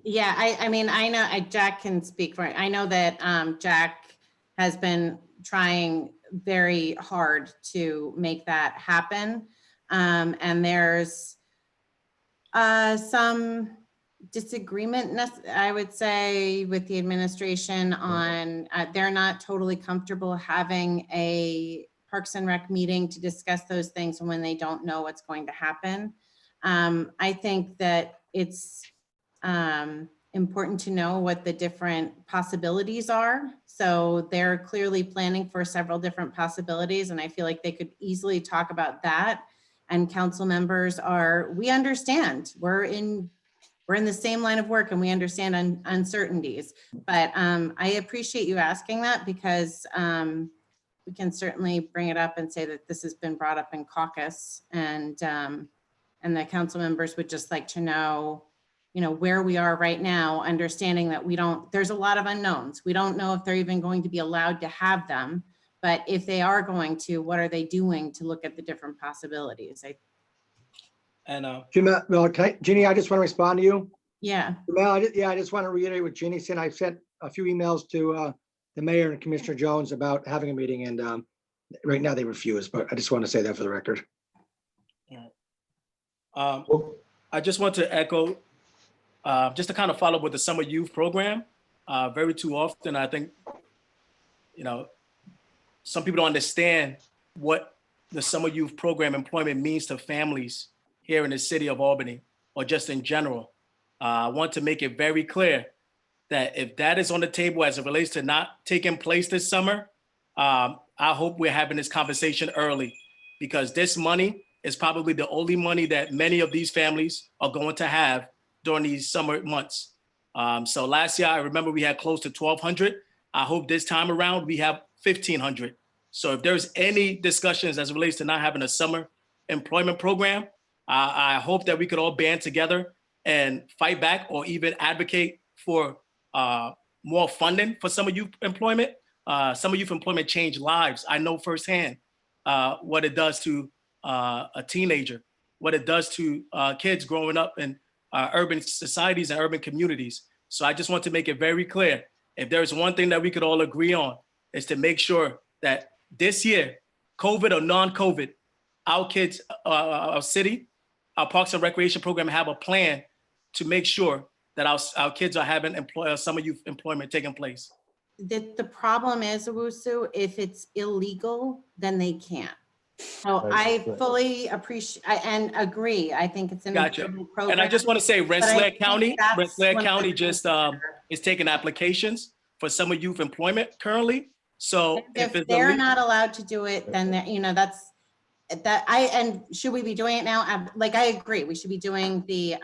Yeah, I mean, I know Jack can speak for it. I know that Jack has been trying very hard to make that happen. And there's some disagreement, I would say, with the administration on they're not totally comfortable having a Parks and Rec meeting to discuss those things when they don't know what's going to happen. I think that it's important to know what the different possibilities are. So they're clearly planning for several different possibilities, and I feel like they could easily talk about that. And council members we understand, we're in the same line of work and we understand uncertainties. But I appreciate you asking that, because we can certainly bring it up and say that this has been brought up in caucus, and the council members would just like to know, where we are right now, understanding that there's a lot of unknowns. We don't know if they're even going to be allowed to have them, but if they are going to, what are they doing to look at the different possibilities? Ginny, I just want to respond to you. Yeah. Mel, I just want to reiterate what Ginny said. I've sent a few emails to the mayor and Commissioner Jones about having a meeting, and right now they refuse, but I just want to say that for the record. I just want to echo, just to kind of follow with the summer youth program. Very too often, I think, some people don't understand what the summer youth program employment means to families here in the city of Albany, or just in general. I want to make it very clear that if that is on the table as it relates to not taking place this summer, I hope we're having this conversation early, because this money is probably the only money that many of these families are going to have during these summer months. So last year, I remember we had close to 1,200. I hope this time around we have 1,500. So if there's any discussions as it relates to not having a summer employment program, I hope that we could all band together and fight back, or even advocate for more funding for summer youth employment. Summer youth employment changed lives. I know firsthand what it does to a teenager, what it does to kids growing up in urban societies and urban communities. So I just want to make it very clear, if there's one thing that we could all agree on, is to make sure that this year, COVID or non-COVID, our kids, our city, our Parks and Recreation program have a plan to make sure that our kids are having summer youth employment taking place. The problem is, Owusu, if it's illegal, then they can't. So Right, I fully appreciate and agree. I think it's an important program. And I just want to say, Rensselaer County just is taking applications for summer youth employment currently. So if they're not allowed to do it, then and should we be doing it now? Like, I agree, we should be doing the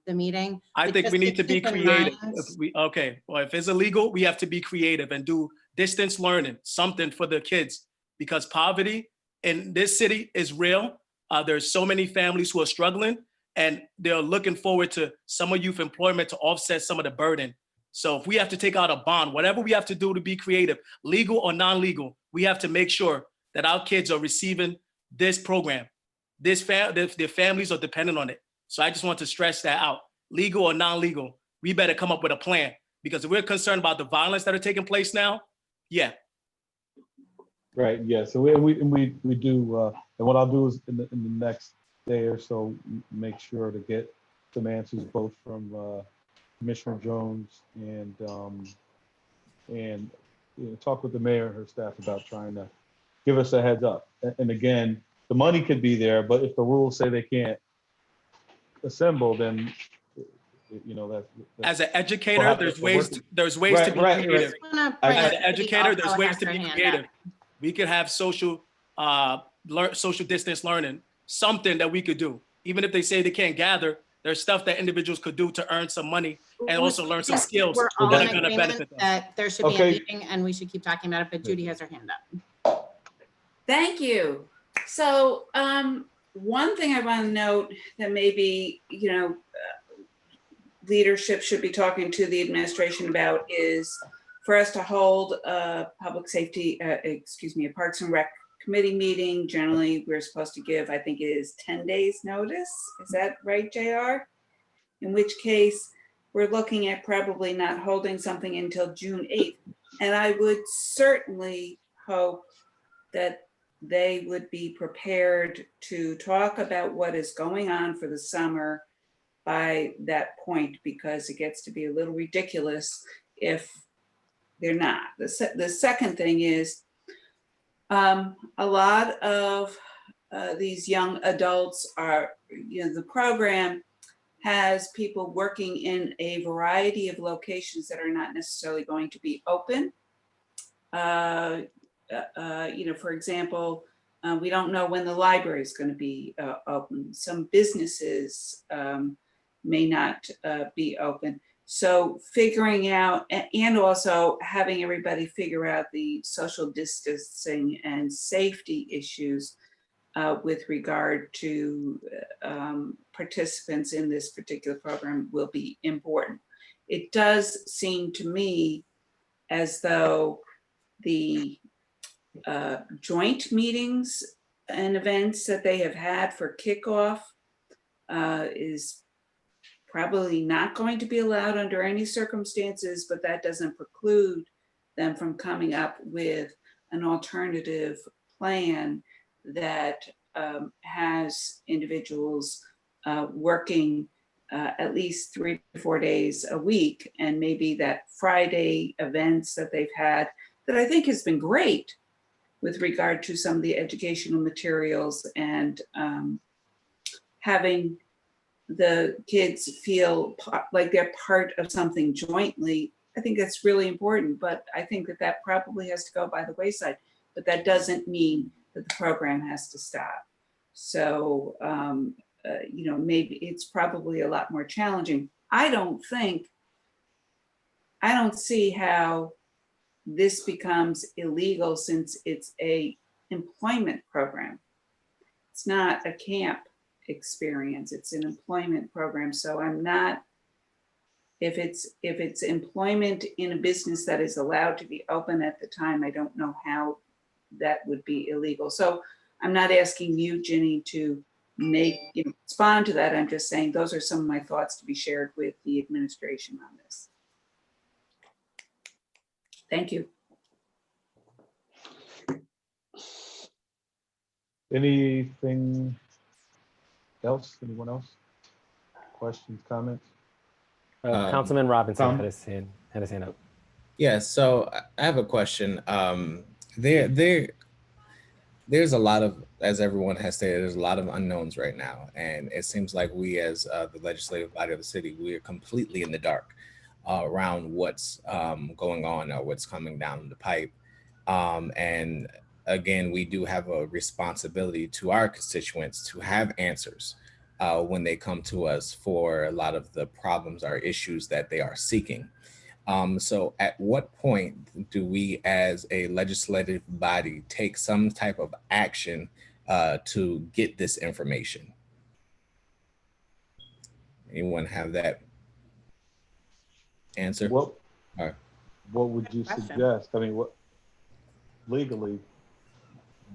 meeting. I think we need to be creative. If it's illegal, we have to be creative and do distance learning, something for the kids, because poverty in this city is real. There's so many families who are struggling, and they're looking forward to summer youth employment to offset some of the burden. So if we have to take out a bond, whatever we have to do to be creative, legal or non-legal, we have to make sure that our kids are receiving this program. Their families are dependent on it. So I just want to stress that out. Legal or non-legal, we better come up with a plan, because if we're concerned about the violence that are taking place now, yeah. Right, yeah, so we do, and what I'll do is in the next day or so, make sure to get some answers both from Commissioner Jones and talk with the mayor and her staff about trying to give us a heads up. And again, the money could be there, but if the rules say they can't assemble, then that's as an educator, there's ways to be creative. As an educator, there's ways to be creative. We could have social distance learning, something that we could do. Even if they say they can't gather, there's stuff that individuals could do to earn some money and also learn some skills We're all that in are going to agreement benefit them. that there should be a meeting and we should keep talking about it, but Judy has her hand up. Thank you. So one thing I want to note that maybe, leadership should be talking to the administration about is for us to hold a a Parks and Rec committee meeting. Generally, we're supposed to give, I think it is 10 days notice. Is that right, JR? In which case, we're looking at probably not holding something until June 8th. And I would certainly hope that they would be prepared to talk about what is going on for the summer by that point, because it gets to be a little ridiculous if they're not. The second thing is, A lot of these young adults are, the program has people working in a variety of locations that are not necessarily going to be open. For example, we don't know when the library is going to be open. Some businesses may not be open. So figuring out, and also having everybody figure out the social distancing and safety issues with regard to participants in this particular program will be important. It does seem to me as though the joint meetings and events that they have had for kickoff is probably not going to be allowed under any circumstances, but that doesn't preclude them from coming up with an alternative plan that has individuals working at least 3 to 4 days a week, and maybe that Friday events that they've had that I think has been great with regard to some of the educational materials and having the kids feel like they're part of something jointly. I think that's really important, but I think that probably has to go by the wayside, but that doesn't mean that the program has to stop. So, maybe it's probably a lot more challenging. I don't see how this becomes illegal since it's a employment program. It's not a camp experience, it's an employment program. So I'm not, if it's employment in a business that is allowed to be open at the time, I don't know how that would be illegal. So I'm not asking you, Ginny, to respond to that. I'm just saying those are some of my thoughts to be shared with the administration on this. Thank you. Anything else? Anyone else? Questions, comments? Councilman Robinson Tom? had his hand up. Yeah, so I have a question. There's a lot of, as everyone has stated, there's a lot of unknowns right now. And it seems like we as the legislative body of the city, we are completely in the dark around what's going on or what's coming down the pipe. And again, we do have a responsibility to our constituents to have answers when they come to us for a lot of the problems or issues that they are seeking. So at what point do we as a legislative body take some type of action to get this information? Anyone have that answer? What would you suggest? I mean, what legally,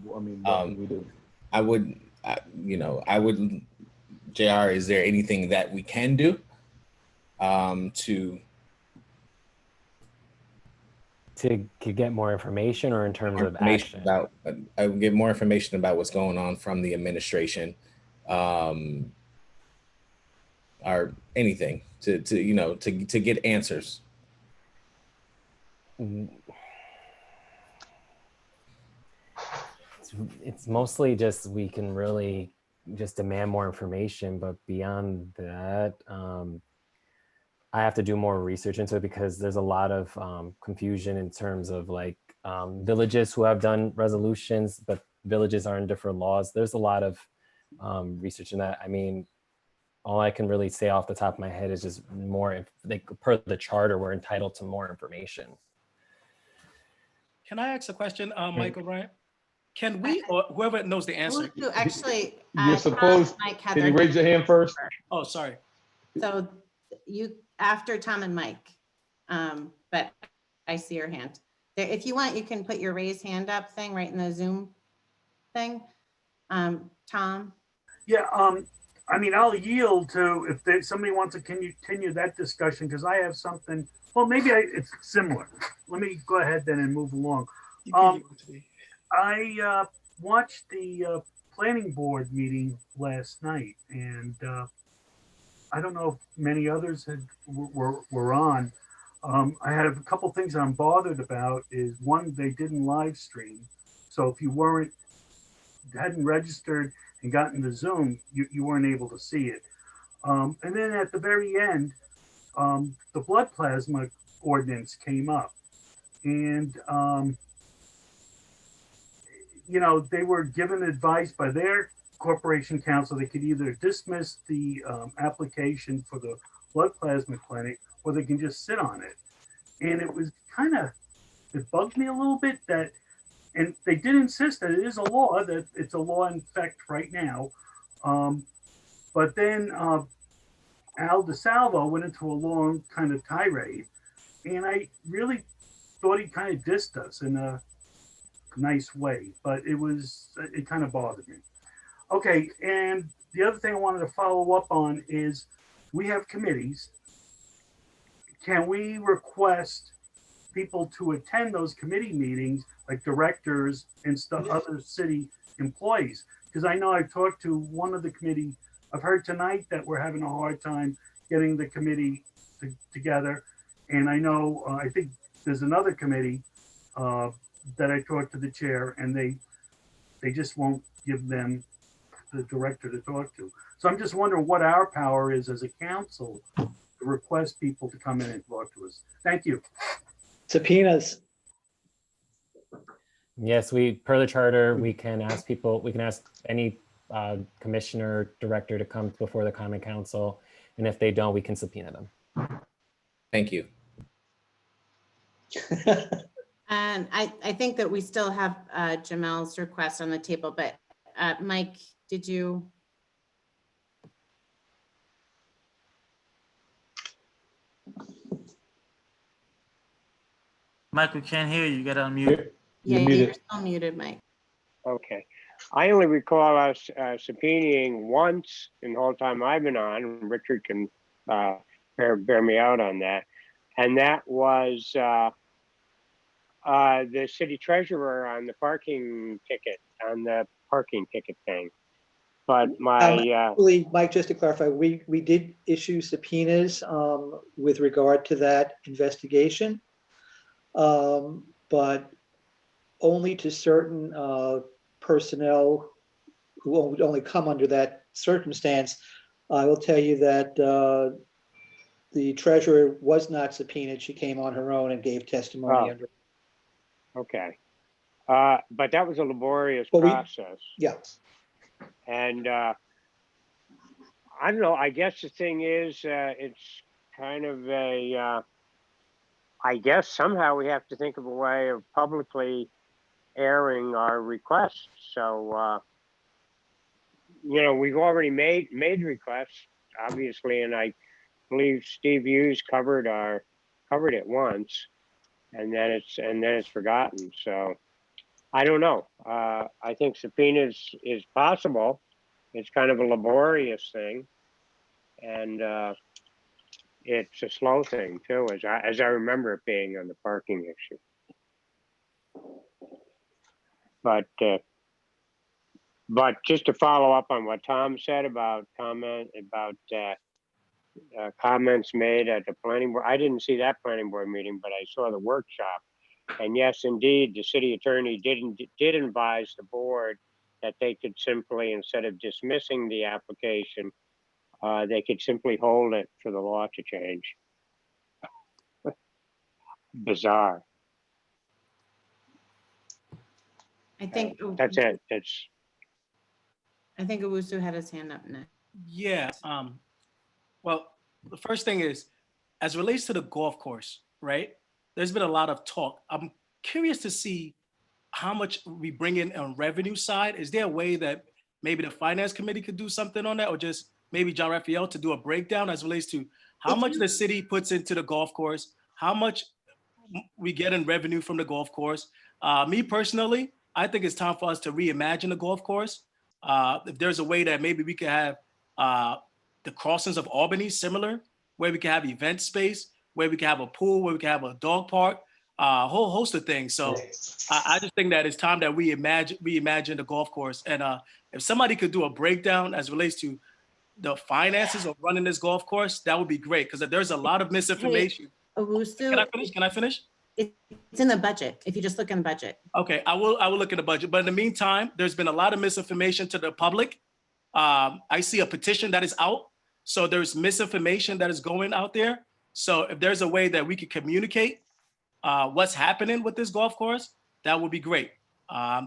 what would we do? I would, JR, is there anything that we can do to get more information, or in terms of action? I would get more information about what's going on from the administration, or anything to get answers. It's mostly just, we can really just demand more information, but beyond that, I have to do more research into it, because there's a lot of confusion in terms of villages who have done resolutions, but villages are in different laws. There's a lot of research in that. I mean, all I can really say off the top of my head is just more, per the charter, we're entitled to more information. Can I ask a question, Michael Bryant? Can we, or whoever knows the answer? Actually, You're supposed, can you raise your hand first? Oh, sorry. So you, after Tom and Mike, but I see your hand. If you want, you can put your raise hand up thing right in the Zoom thing. Tom? Yeah, I mean, I'll yield to if somebody wants to continue that discussion, because I have something, well, maybe it's similar. Let me go ahead then and move along. I watched the planning board meeting last night, and I don't know if many others were on. I had a couple things I'm bothered about. Is one, they didn't live stream, So if you hadn't registered and gotten the Zoom, you weren't able to see it. And then at the very end, the blood plasma ordinance came up. And, they were given advice by their corporation counsel. They could either dismiss the application for the blood plasma clinic, or they can just sit on it. And it was it bugged me a little bit and they did insist that it is a law, that it's a law in effect right now. But then Al DeSalvo went into a long kind of tirade, and I really thought he kind of dissed us in a nice way, but it kind of bothered me. Okay, and the other thing I wanted to follow up on is we have committees. Can we request people to attend those committee meetings, like directors and stuff, other city employees? Because I know I've talked to one of the committee. I've heard tonight that we're having a hard time getting the committee together. And I know, I think there's another committee that I talked to the chair, and they just won't give them the director to talk to. So I'm just wondering what our power is as a council to request people to come in and talk to us. Thank you. Subpoenas. Yes, per the charter, we can ask any commissioner, director to come before the common council. And if they don't, we can subpoena them. Thank you. And I think that we still have Jamel's request on the table, but Mike, did you? Mike, we can't hear you. You got to unmute. Yeah, you're still muted, Mike. Okay. I only recall us subpoenaing once in the whole time I've been on, and Richard can bear me out on that. And that was the city treasurer on the parking ticket thing. But actually, Mike, just to clarify, we did issue subpoenas with regard to that investigation, but only to certain personnel who would only come under that circumstance. I will tell you that the treasurer was not subpoenaed. She came on her own and gave testimony. Okay. But that was a laborious process. Yeah. And I don't know, I guess the thing is, it's kind of I guess somehow we have to think of a way of publicly airing our requests. So, we've already made requests, obviously, and I believe Steve Hughes covered it once, and then it's forgotten. So I don't know. I think subpoenas is possible. It's kind of a laborious thing, and it's a slow thing too, as I remember it being on the parking issue. But just to follow up on what Tom said about comments made at the planning board, I didn't see that planning board meeting, but I saw the workshop. And yes, indeed, the city attorney did advise the board that they could simply, instead of dismissing the application, they could simply hold it for the law to change. Bizarre. I think that's it. I think Owusu had his hand up next. Yeah. Well, the first thing is, as it relates to the golf course, right? There's been a lot of talk. I'm curious to see how much we bring in on revenue side. Is there a way that maybe the finance committee could do something on that, or just maybe John Raphael to do a breakdown as it relates to how much the city puts into the golf course, how much we get in revenue from the golf course. Me personally, I think it's time for us to reimagine the golf course. If there's a way that maybe we could have the crossings of Albany similar, where we can have event space, where we can have a pool, where we can have a dog park, a whole host of things. So I just think that it's time that we reimagine the golf course. And if somebody could do a breakdown as it relates to the finances of running this golf course, that would be great, because there's a lot of misinformation. Owusu, Can I finish? It's in the budget. If you just look in the budget. Okay, I will look at the budget. But in the meantime, there's been a lot of misinformation to the public. I see a petition that is out. So there's misinformation that is going out there. So if there's a way that we could communicate what's happening with this golf course, that would be great.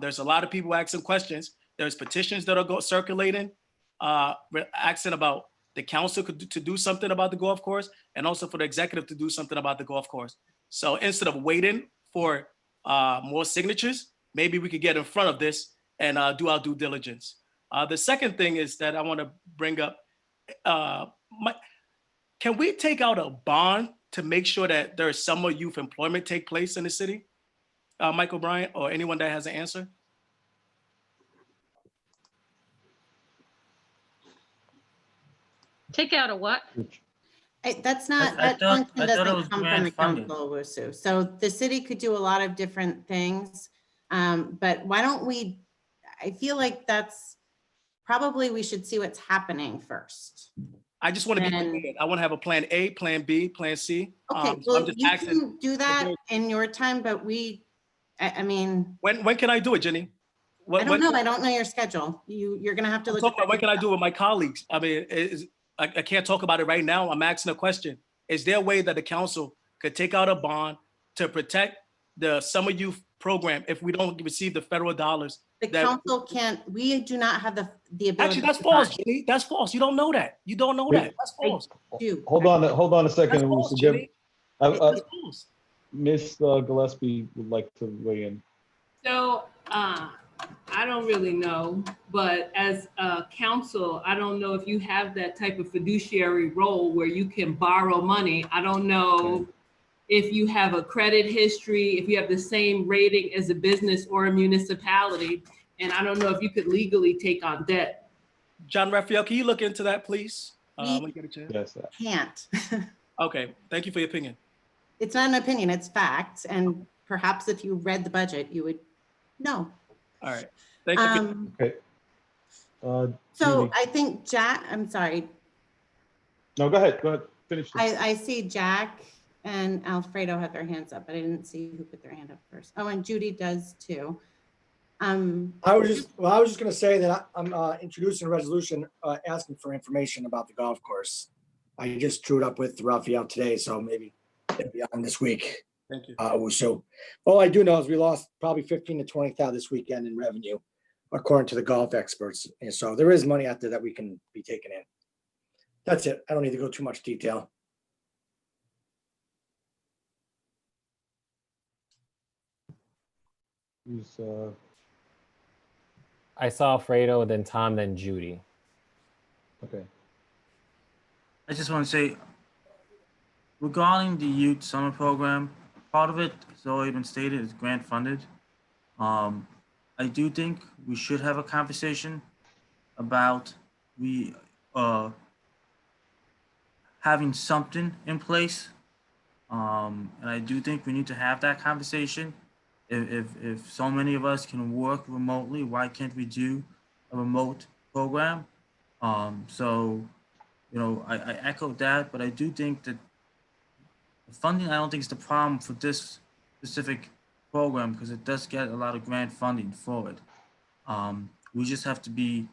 There's a lot of people asking questions. There's petitions that are circulating, asking about the council to do something about the golf course, and also for the executive to do something about the golf course. So instead of waiting for more signatures, maybe we could get in front of this and do our due diligence. The second thing is that I want to bring up, can we take out a bond to make sure that there's summer youth employment take place in the city? Michael Bryant, or anyone that has an answer? Take out a what? That's not, I that thought- function I thought it doesn't was come from grant the funded. council, Wusu. So the city could do a lot of different things. But why don't we, I feel like that's probably, we should see what's happening first. I just want to be And- prepared. I want to have a plan A, plan B, plan C. Okay, So I'm well, just you asking, can do that in your time, but I mean, when can I do it, Jenny? I don't know. I don't know your schedule. You're gonna have to look. Talk about when can I do it with my colleagues? I mean, I can't talk about it right now. I'm asking a question. Is there a way that the council could take out a bond to protect the summer youth program if we don't receive the federal dollars? The council can't, we do not have the ability. Actually, that's to false, fund. Jenny. That's false. You don't know that. You don't know that. That's false. Hold on a second. That's false, We'll give- Jenny. Ms. Gillespie would like to weigh in. So I don't really know, but as a council, I don't know if you have that type of fiduciary role where you can borrow money. I don't know if you have a credit history, if you have the same rating as a business or a municipality, and I don't know if you could legally take on debt. John Raphael, can you look into that, please? When you get a chance? Yes. Can't. Okay, thank you for your opinion. It's not an opinion, it's facts. And perhaps if you read the budget, you would know. All right, thank you. Okay. So Judy. I think Jack, I'm sorry, No, go ahead. Finish. this. I see Jack and Alfredo have their hands up, but I didn't see who put their hand up first. Oh, and Judy does too. I was just going to say that I'm introducing a resolution asking for information about the golf course. I just drew it up with Raphael today, so maybe it'll be on this week. Thank you. So all I do know is we lost probably 15 to 20,000 this weekend in revenue, according to the golf experts. And so there is money out there that we can be taking in. That's it. I don't need to go too much detail. Who's, I saw Alfredo, then Tom, then Judy. okay. I just want to say, regarding the youth summer program, part of it has already been stated is grant funded. I do think we should have a conversation about having something in place. And I do think we need to have that conversation. If so many of us can work remotely, why can't we do a remote program? So, you know, I echo that, but I do think that the funding, I don't think is the problem for this specific program because it does get a lot of grant funding for it. We just have to be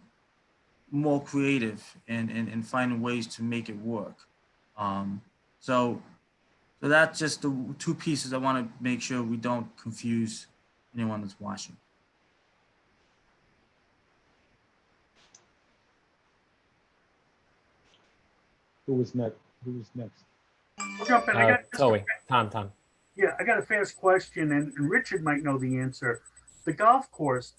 more creative and finding ways to make it work. So that's just the two pieces I want to make sure we don't confuse anyone that's watching. Who was next? I'll jump in. I got Tom. Yeah, I got a fast question, and Richard might know the answer. The golf course,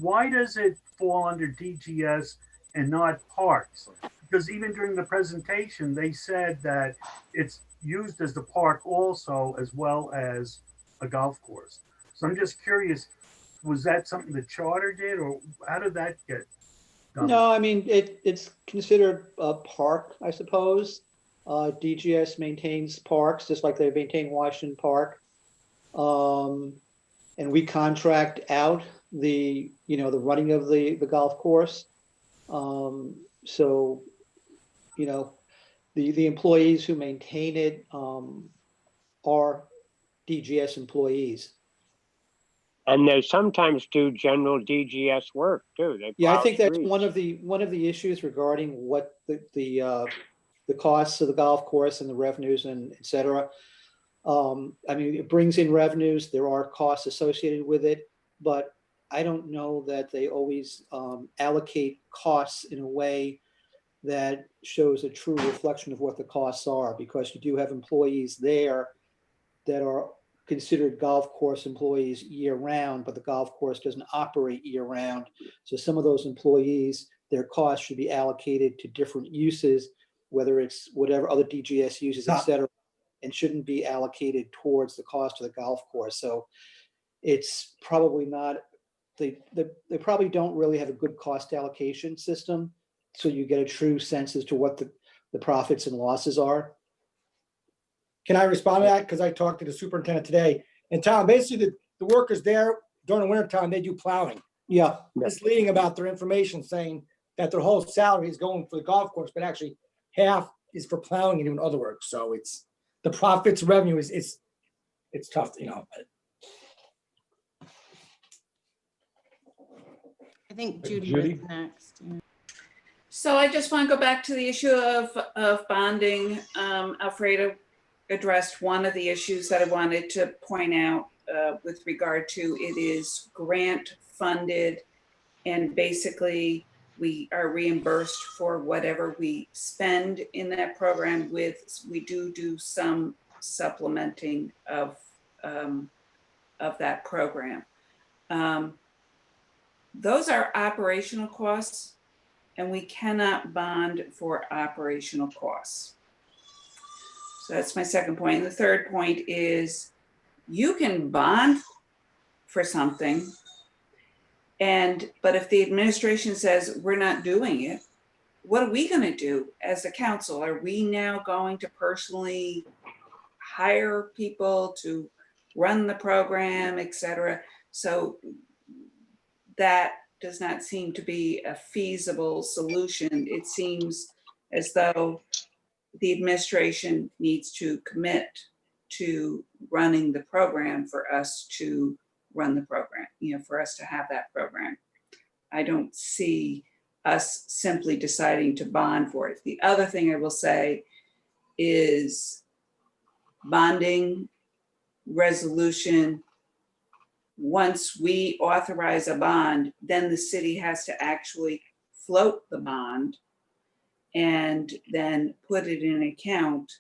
why does it fall under DGS and not parks? Because even during the presentation, they said that it's used as the park also, as well as a golf course. So I'm just curious, was that something the charter did, or how did that get done? No, I mean, it's considered a park, I suppose. DGS maintains parks, just like they maintain Washington Park. And we contract out the running of the golf course. So, the employees who maintain it are DGS employees. And they sometimes do general DGS work too. They Yeah, I plow think that's streets. one of the issues regarding what the costs of the golf course and the revenues and et cetera. I mean, it brings in revenues. There are costs associated with it, but I don't know that they always allocate costs in a way that shows a true reflection of what the costs are, because you do have employees there that are considered golf course employees year round, but the golf course doesn't operate year round. So some of those employees, their costs should be allocated to different uses, whether it's whatever other DGS uses, et cetera, and shouldn't be allocated towards the cost of the golf course. So it's probably not, they probably don't really have a good cost allocation system. So you get a true sense as to what the profits and losses are. Can I respond to that? Because I talked to the superintendent today. And Tom, basically the workers there during the winter time, they do plowing. Yeah. Misleading about their information, saying that their whole salary is going for the golf course, but actually half is for plowing and doing other work. So it's the profits revenue is it's tough, you know. I think Judy Judy? was next. Yeah. So I just want to go back to the issue of bonding. Alfredo addressed one of the issues that I wanted to point out with regard to it is grant funded, and basically we are reimbursed for whatever we spend in that program. We do some supplementing of that program. Those are operational costs, and we cannot bond for operational costs. So that's my second point. And the third point is you can bond for something, but if the administration says we're not doing it, what are we going to do as a council? Are we now going to personally hire people to run the program, et cetera? So that does not seem to be a feasible solution. It seems as though the administration needs to commit to running the program for us to run the program, for us to have that program. I don't see us simply deciding to bond for it. The other thing I will say is bonding resolution. Once we authorize a bond, then the city has to actually float the bond and then put it in an account.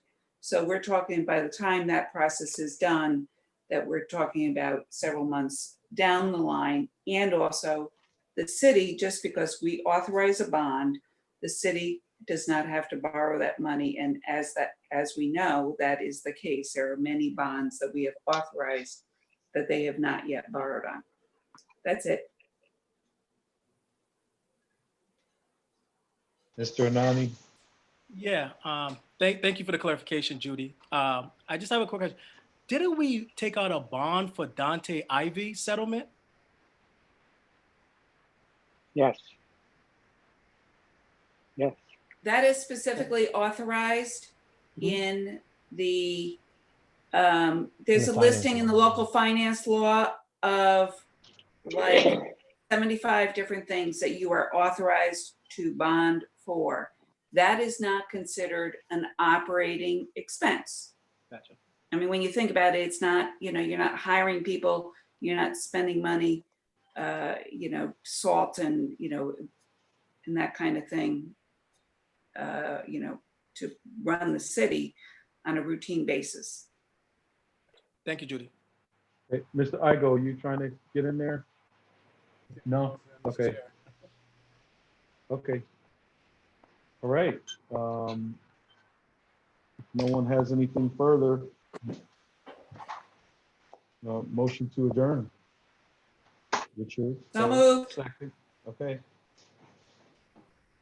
So we're talking, by the time that process is done, that we're talking about several months down the line. And also the city, just because we authorize a bond, the city does not have to borrow that money. And as we know, that is the case. There are many bonds that we have authorized that they have not yet borrowed on. That's it. Mr. Anani? Yeah, thank you for the clarification, Judy. I just have a quick question. Didn't we take out a bond for Dante Ivy settlement? Yes. Yes. That is specifically authorized in the, there's a listing in the local finance law of like 75 different things that you are authorized to bond for. That is not considered an operating expense. Gotcha. I mean, when you think about it, it's not, you're not hiring people, you're not spending money, salt and, and that kind of thing, to run the city on a routine basis. Thank you, Judy. Hey, Mr. Igo, you trying to get in there? No? Okay. Okay. All right. If no one has anything further, motion to adjourn. Richard? So moved. Second. Okay.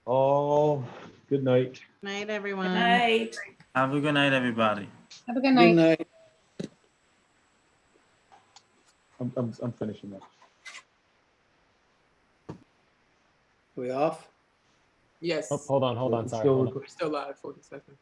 All, good night. Night, everyone. Good night. Have a good night, everybody. Have a good night. Good night. I'm finishing up. We off? Yes. Oh, hold on, sorry. Still hold on. We're still live for a second.